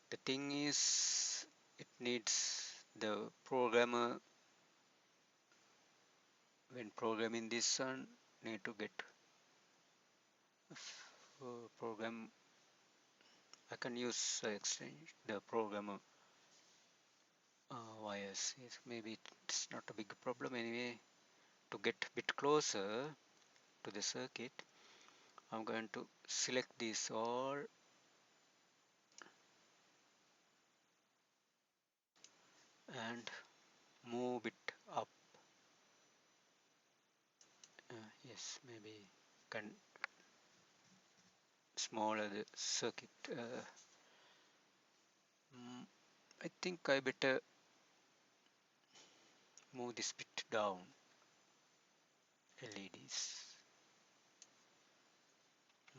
The thing is, it needs the programmer, when programming this one, need to get program. I can use exchange the programmer wires. Yes, maybe it's not a big problem anyway. To get a bit closer to the circuit, I'm going to select this all and move it up. Yes, maybe can smaller the circuit. I think I better move this bit down. LEDs.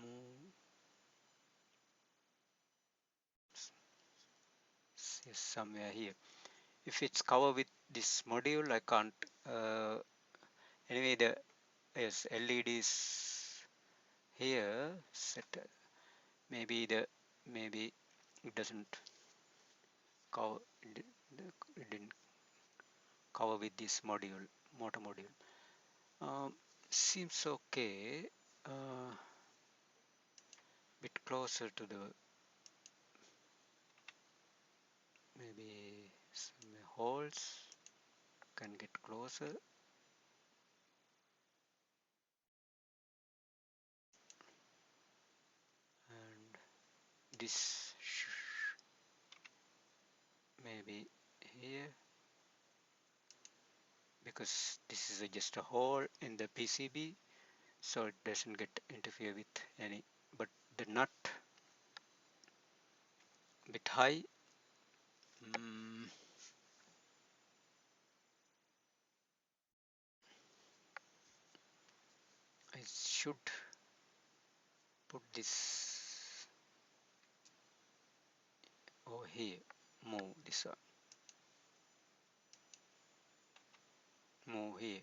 Move. Yes, somewhere here. If it's covered with this module, I can't. Anyway, the yes LEDs here set. Maybe it doesn't cover. It didn't cover with this module, motor module. Seems okay. Bit closer to the maybe some holes can get closer, and this maybe here, because this is just a hole in the PCB, so it doesn't get interfere with any. But the nut bit high. I should put this over here. Move this one. Move here,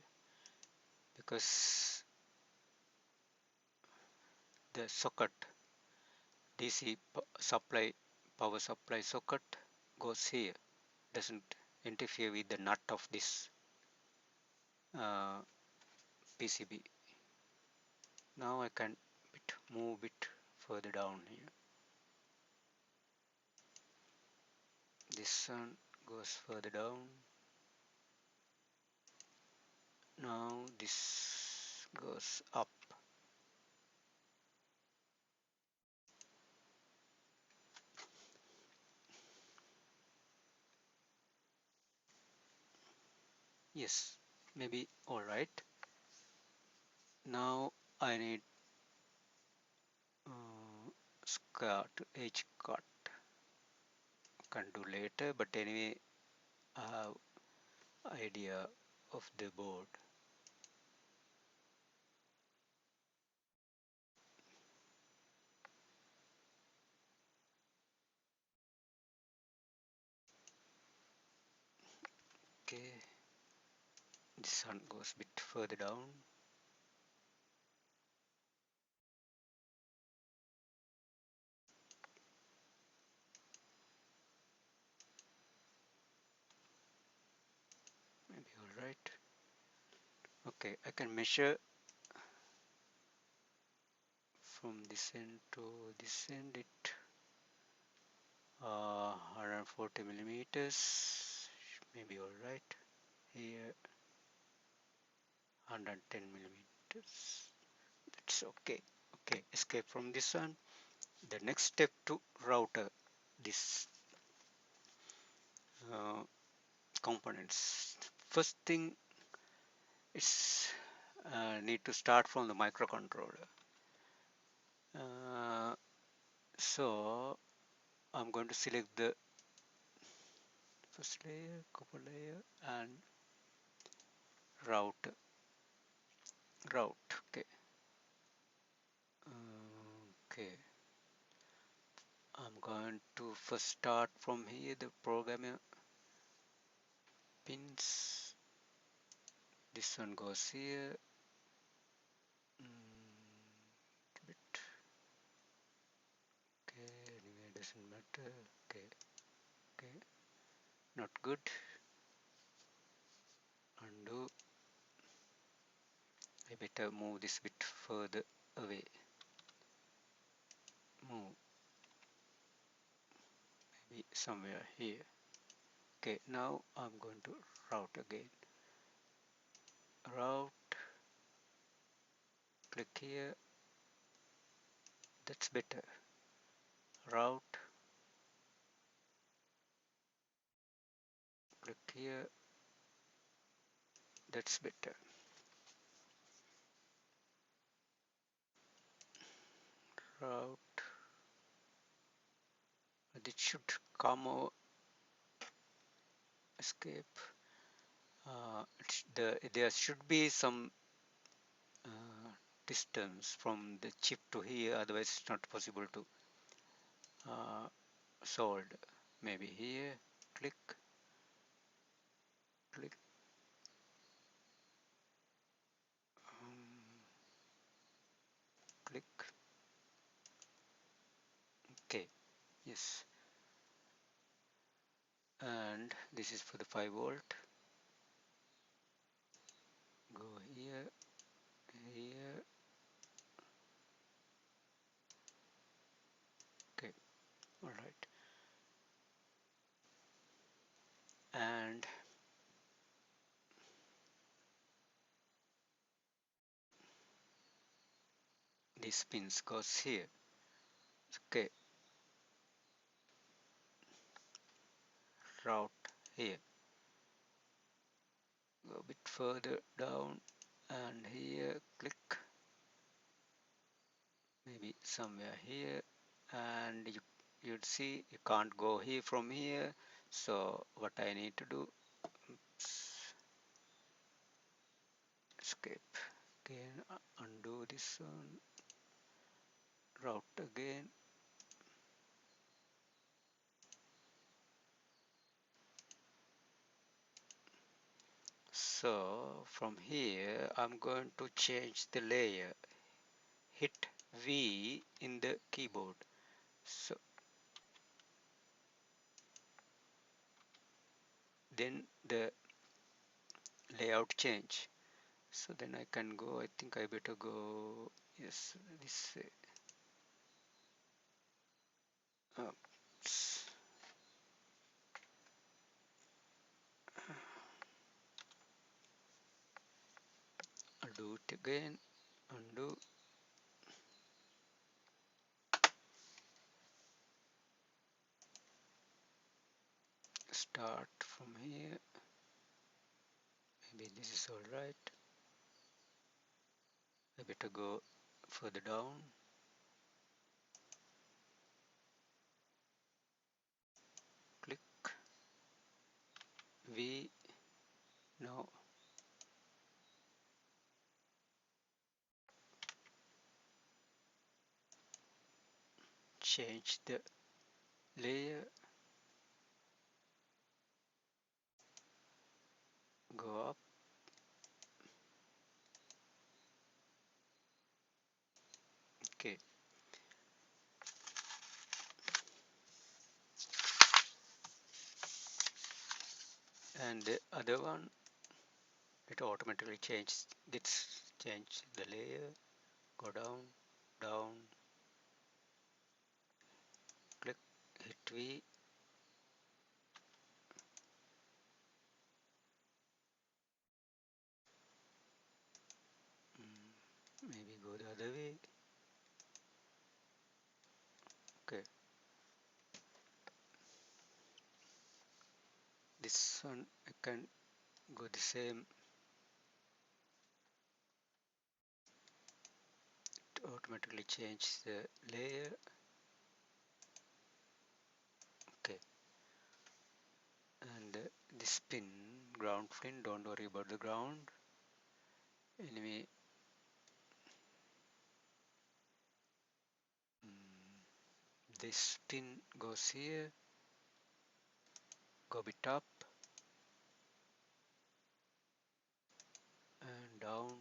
because the socket DC supply, power supply socket goes here, doesn't interfere with the nut of this PCB. Now I can move it further down here. This one goes further down. Now this goes up. Yes, maybe alright. Now I need edge cut. Can do later, but anyway, I have idea of the board. Okay, this one goes a bit further down. Maybe alright. Okay, I can measure from this end to this end, it 140 millimeters, maybe alright. Here 110 millimeters, that's okay. Okay, escape from this one. The next step to router this uh, components. First thing is need to start from the microcontroller. So I'm going to select the first layer, copper layer, and route. Okay. Okay. I'm going to first start from here the programmer pins. This one goes here. Okay, okay, not good. Undo. I better move this bit further away. Move maybe somewhere here. Okay, now I'm going to route again. Route, click here, that's better. Route, click here, that's better. Route, it should come over, escape. There should be some uh, distance from the chip to here, otherwise it's not possible to uh, solve. Maybe here, click, click, um, click. Okay, yes. And this is for the 5 volt. Go here, here. Okay, all right. And this pins goes here. Okay, route here. Go a bit further down and here, click. Maybe somewhere here, and you'd see you can't go here from here. So what I need to do, escape again, undo this one, route again. So from here I'm going to change the layer, hit V in the keyboard. So then the layout change. So then I can go, I think I better go, yes, this way. Oops. I'll do it again, undo. Start from here. Maybe this is all right. I better go further down. Click V. Now change the layer. Go up. Okay. And the other one, it automatically gets change the layer. Go down, down. Click, hit V. Maybe go the other way. Okay. This one I can go the same. It automatically change the layer. Okay. And this pin, ground pin, don't worry about the ground. Anyway, this pin goes here, go bit up and down,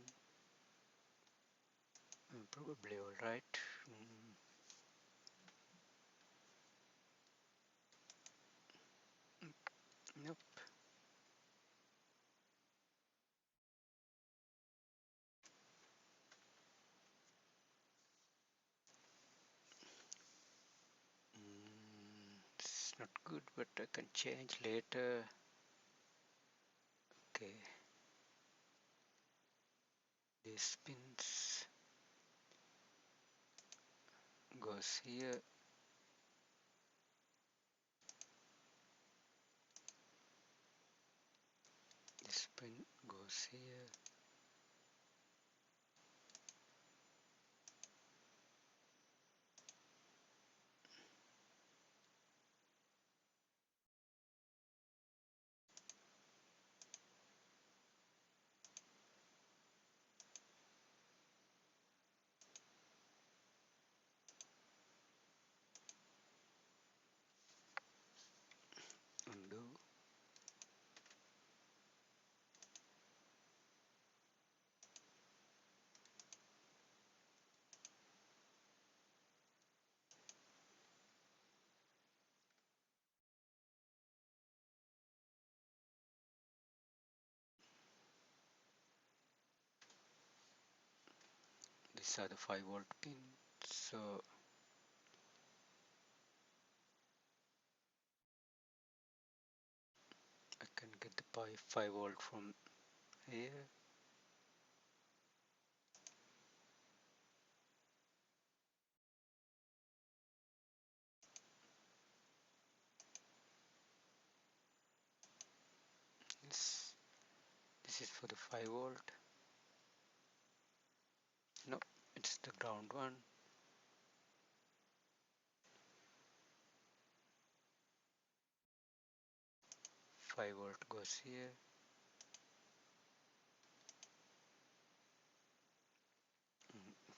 and probably all right. not good, but I can change later. Okay, these pins goes here. This pin goes here. Undo. These are the 5-volt pins. So I can get the 5-volt from here. This is for the 5-volt. No, it's the ground one. 5-volt goes here.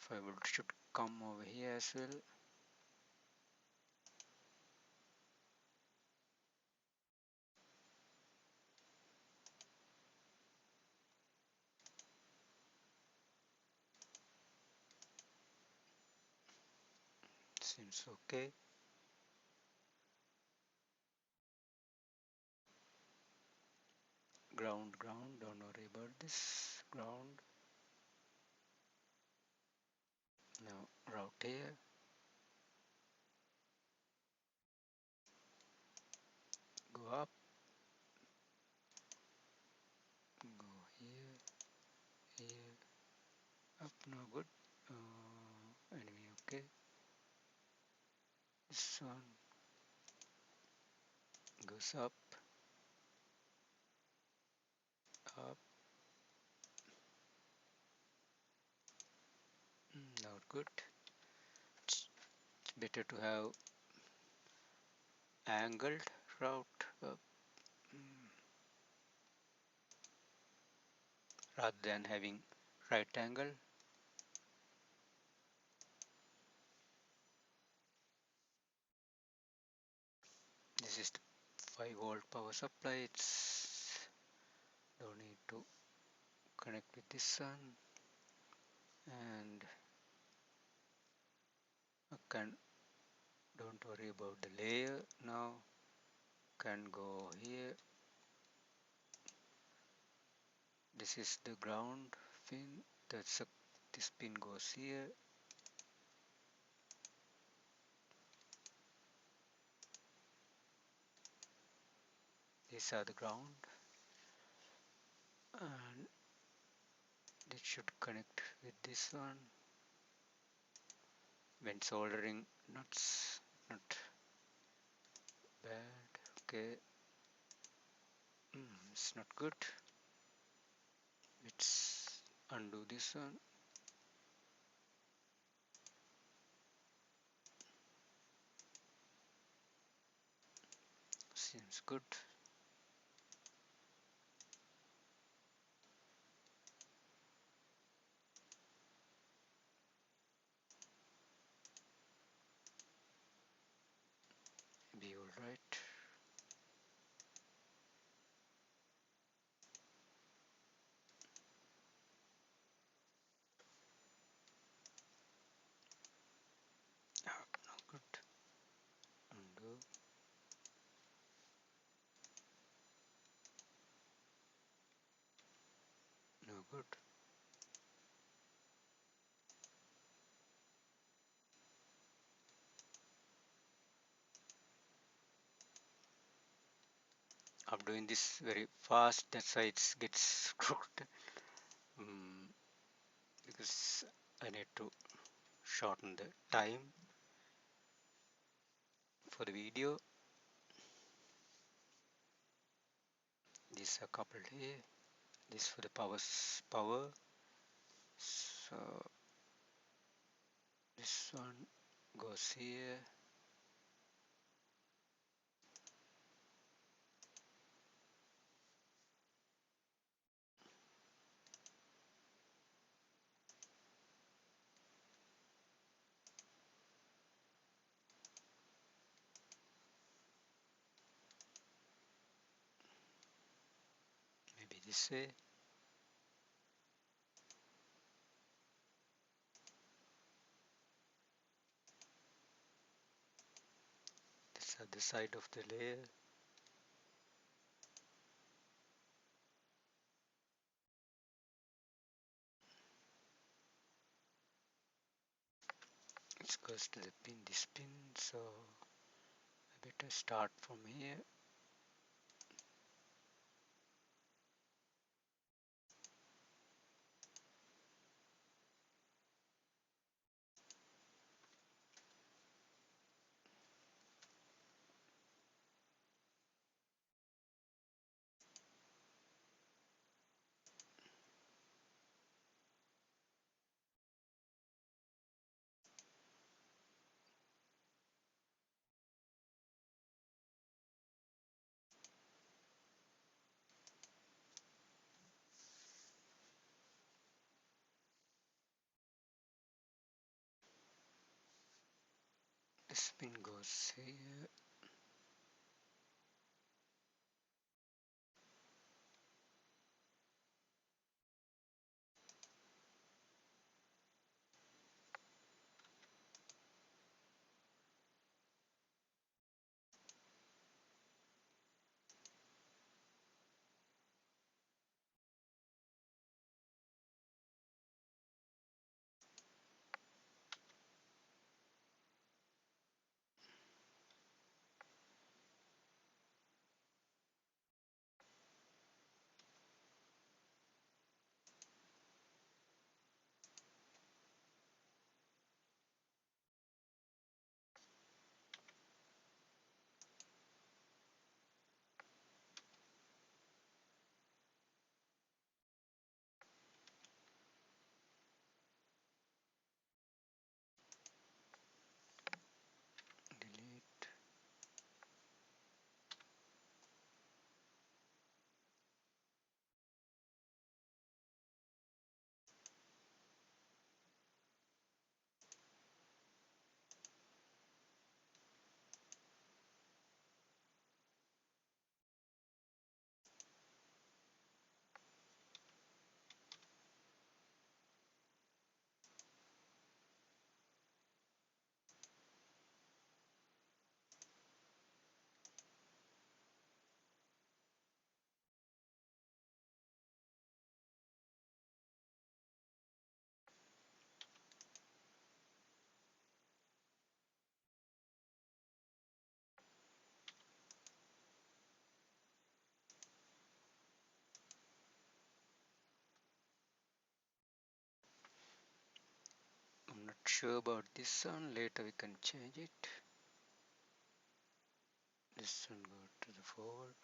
5-volt should come over here as well. Seems okay. Ground, don't worry about this. Ground. Now route here. Go up. Go here. Here. Up, no good. Enemy, okay. This one goes up. Up. Not good. It's better to have angled route up, rather than having right angle. This is the 5-volt power supply. It's don't need to connect with this one, and I can don't worry about the layer now. Can go here. This is the ground pin. This pin goes here. These are the ground, and this should connect with this one. When soldering, nuts, not bad. Okay, it's not good. Let's undo this one. Seems good. Be all right. No good. Undo. No good. I'm doing this very fast, that's why it gets screwed. um, because I need to shorten the time for the video. This are coupled here, this for the power. So this one goes here. Maybe this way. This is the side of the layer. It goes to the pin, this pin, so I better start from here. This pin goes here. Delete. I'm not sure about this one. Later we can change it. This one go to the forward.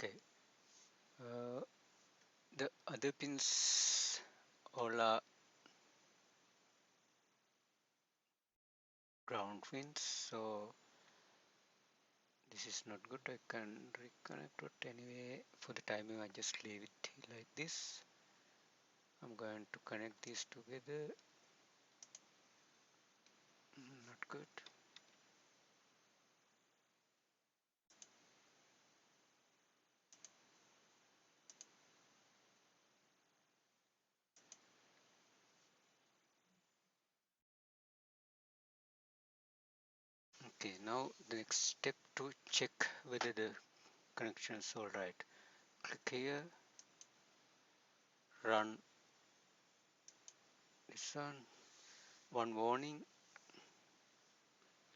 Okay, uh, the other pins all are ground pins, so this is not good. I can reconnect it anyway. For the timing, I just leave it like this. I'm going to connect these together. Not good. Okay, now the next step to check whether the connection is alright. Click here, run this one warning.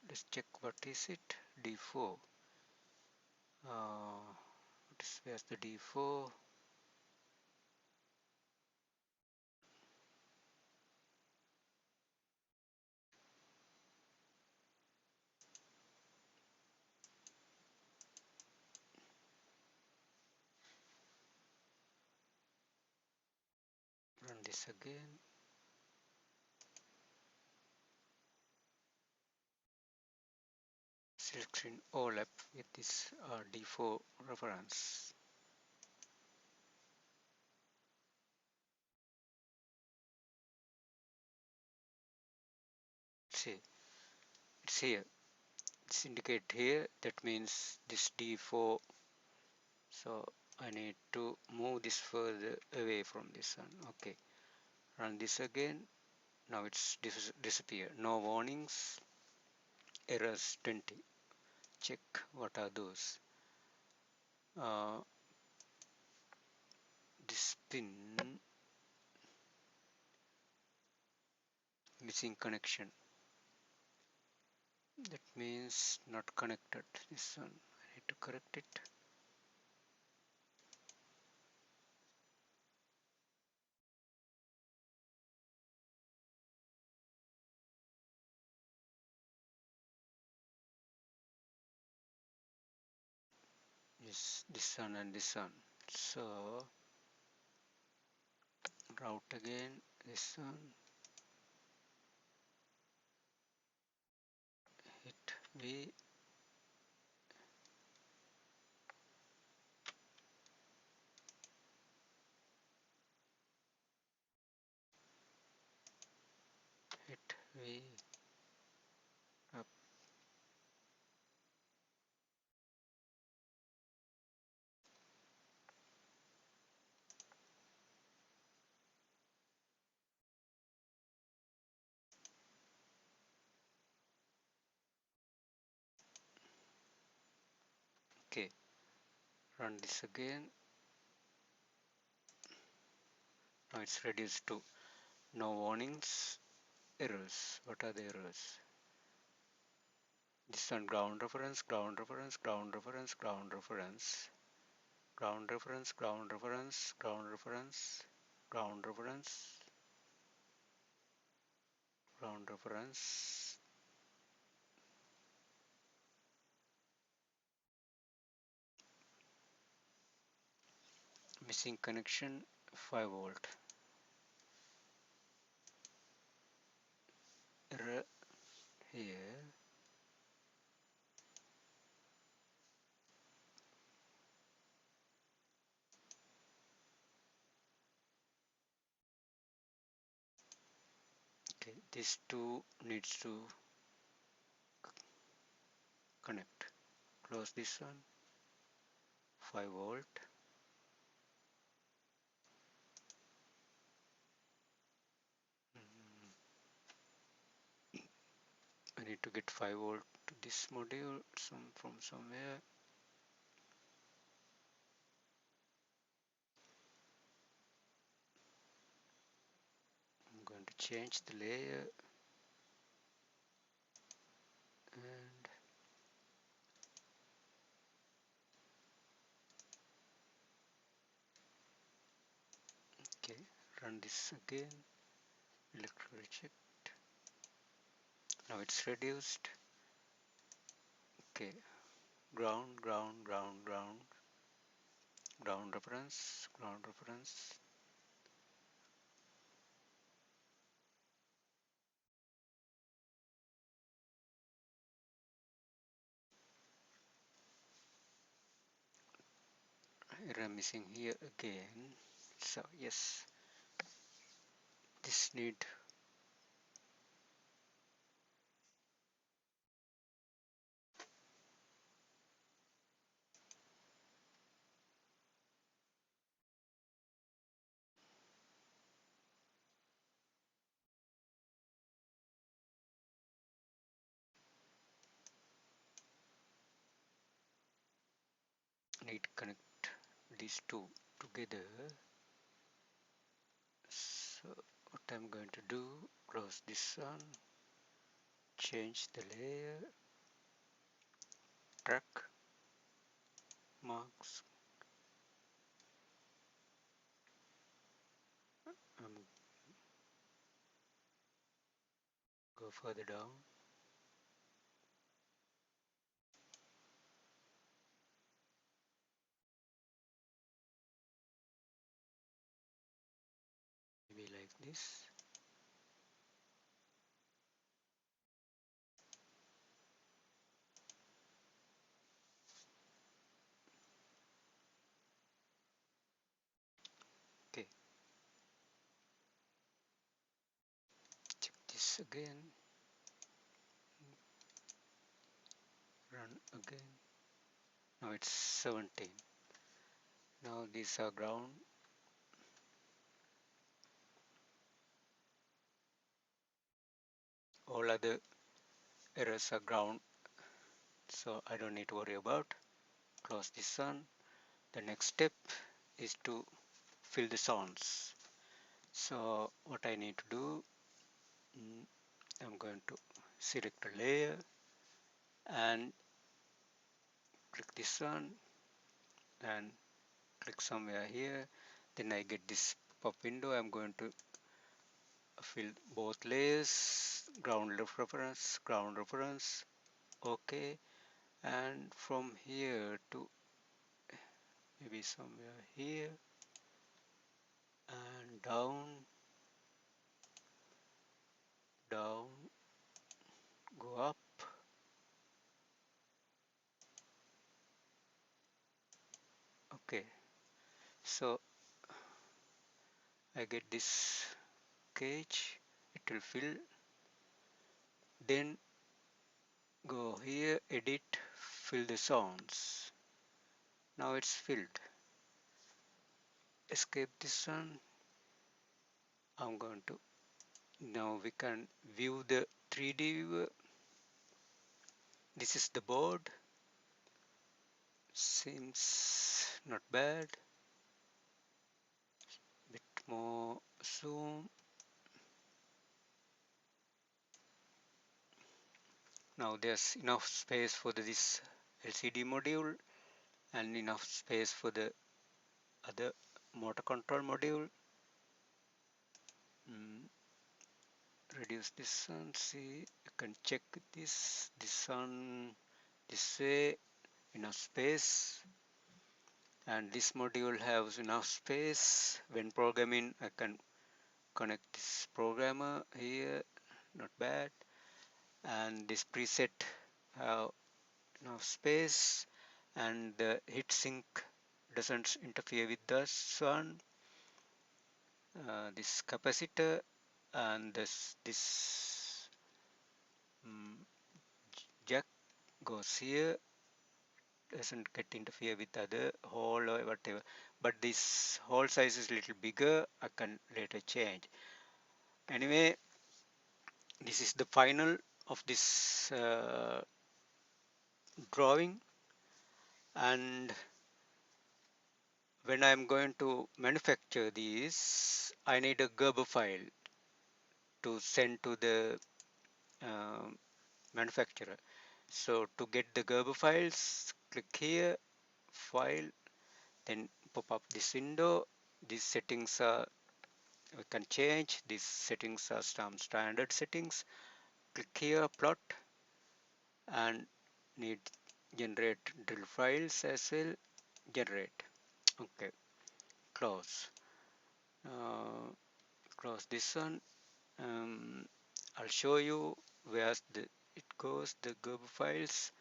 Let's check what is it. D4. Where's the D4? Run this again. Selection overlap with this D4 reference. See, it's here. It's indicate here. That means this D4. So I need to move this further away from this one. Okay. Run this again. Now it's disappear. No warnings. Errors 20. Check what are those. Uh, this pin missing connection. That means not connected. This one I need to correct it. Yes, this one and this one. So route again. This one. Hit V. Hit V. Up. Okay. Run this again. Now it's reduced to no warnings. Errors. What are the errors? This one ground reference, ground reference, ground reference, ground reference, ground reference, ground reference, ground reference, ground reference, ground reference. Missing connection 5 volt. Error here. Okay, this two needs to connect. Close this one. 5 volt. I need to get 5 volt to this module from somewhere. I'm going to change the layer and okay, run this again. Electrical checked. Now it's reduced. Okay, ground, ground, ground, ground. ground reference, ground reference. Error missing here again. So yes, this need connect these two together. So what I'm going to do, close this one, change the layer, track marks, go further down, maybe like this. Okay, check this again, run again. Now it's 17. Now these are ground. All other errors are ground, so I don't need to worry about. Close this one. The next step is to fill the zones. So what I need to do, I'm going to select a layer and click this one and click somewhere here. Then I get this pop window. I'm going to fill both layers, ground reference, okay. And from here to maybe somewhere here and down, down, go up. Okay, so I get this cage, it will fill. Then go here, edit, fill the zones. Now it's filled. Escape this one. I'm going to, now we can view the 3D viewer. This is the board. Seems not bad. Bit more zoom. Now there's enough space for this LCD module and enough space for the other motor control module. Reduce this one, see, you can check this one, this way, enough space, and this module has enough space. When programming, I can connect this programmer here, not bad, and this preset have enough space, and the heatsink doesn't interfere with this one. This capacitor and this jack goes here, doesn't get interfere with other hole or whatever, but this hole size is little bigger, I can later change. Anyway, this is the final of this drawing, and when I'm going to manufacture these, I need a Gerber file to send to the uh, manufacturer. So to get the Gerber files, click here, file, then pop up this window. These settings are, we can change. These settings are some standard settings. Click here, plot, and need generate drill files as well. Generate. Okay, close. Uh, Close this one. I'll show you where it goes. The GUB files.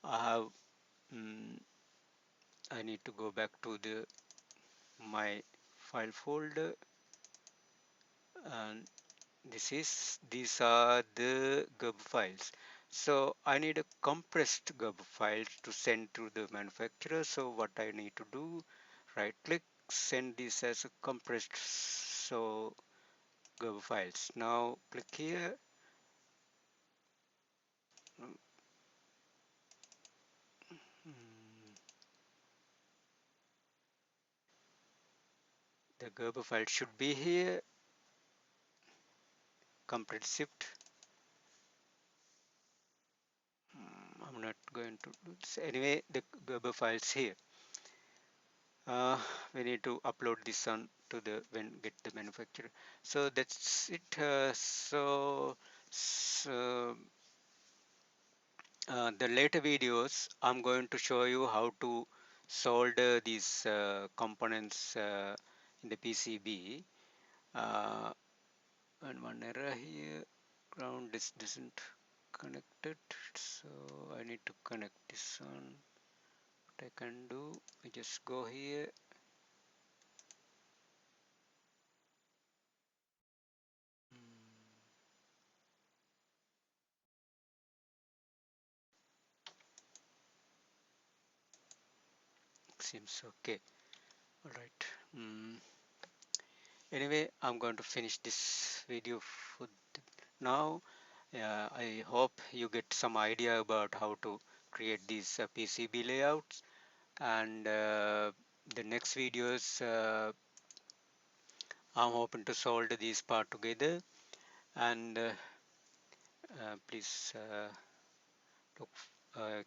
I have. Mm, I need to go back to the my file folder, and these are the GUB files. So I need a compressed GUB file to send to the manufacturer. So what I need to do, right click, send this as a compressed so GUB files. Now click here. Mm, The GUB file should be here. Compressed shift. I'm not going to do this anyway. The GUB files here. We need to upload this on to the when get the manufacturer. So that's it. So the later videos I'm going to show you how to solder these components in the PCB. uh, and one error here, ground this doesn't connected, so I need to connect this one. What I can do, I just go here. Seems okay. All right. Anyway, I'm going to finish this video for now. I hope you get some idea about how to create these PCB layouts, and the next videos I'm hoping to solve these part together, and please look,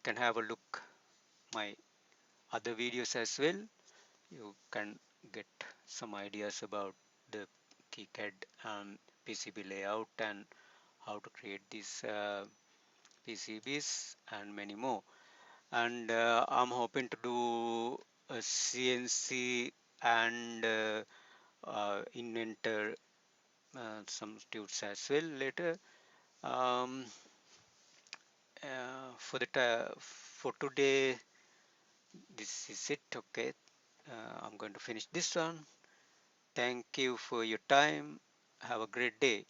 can have a look my other videos as well. You can get some ideas about the KiCad and PCB layout and how to create these PCBs and many more. And I'm hoping to do a CNC and inventor some tunes as well later. Um, for today, this is it. Okay, I'm going to finish this one. Thank you for your time. Have a great day.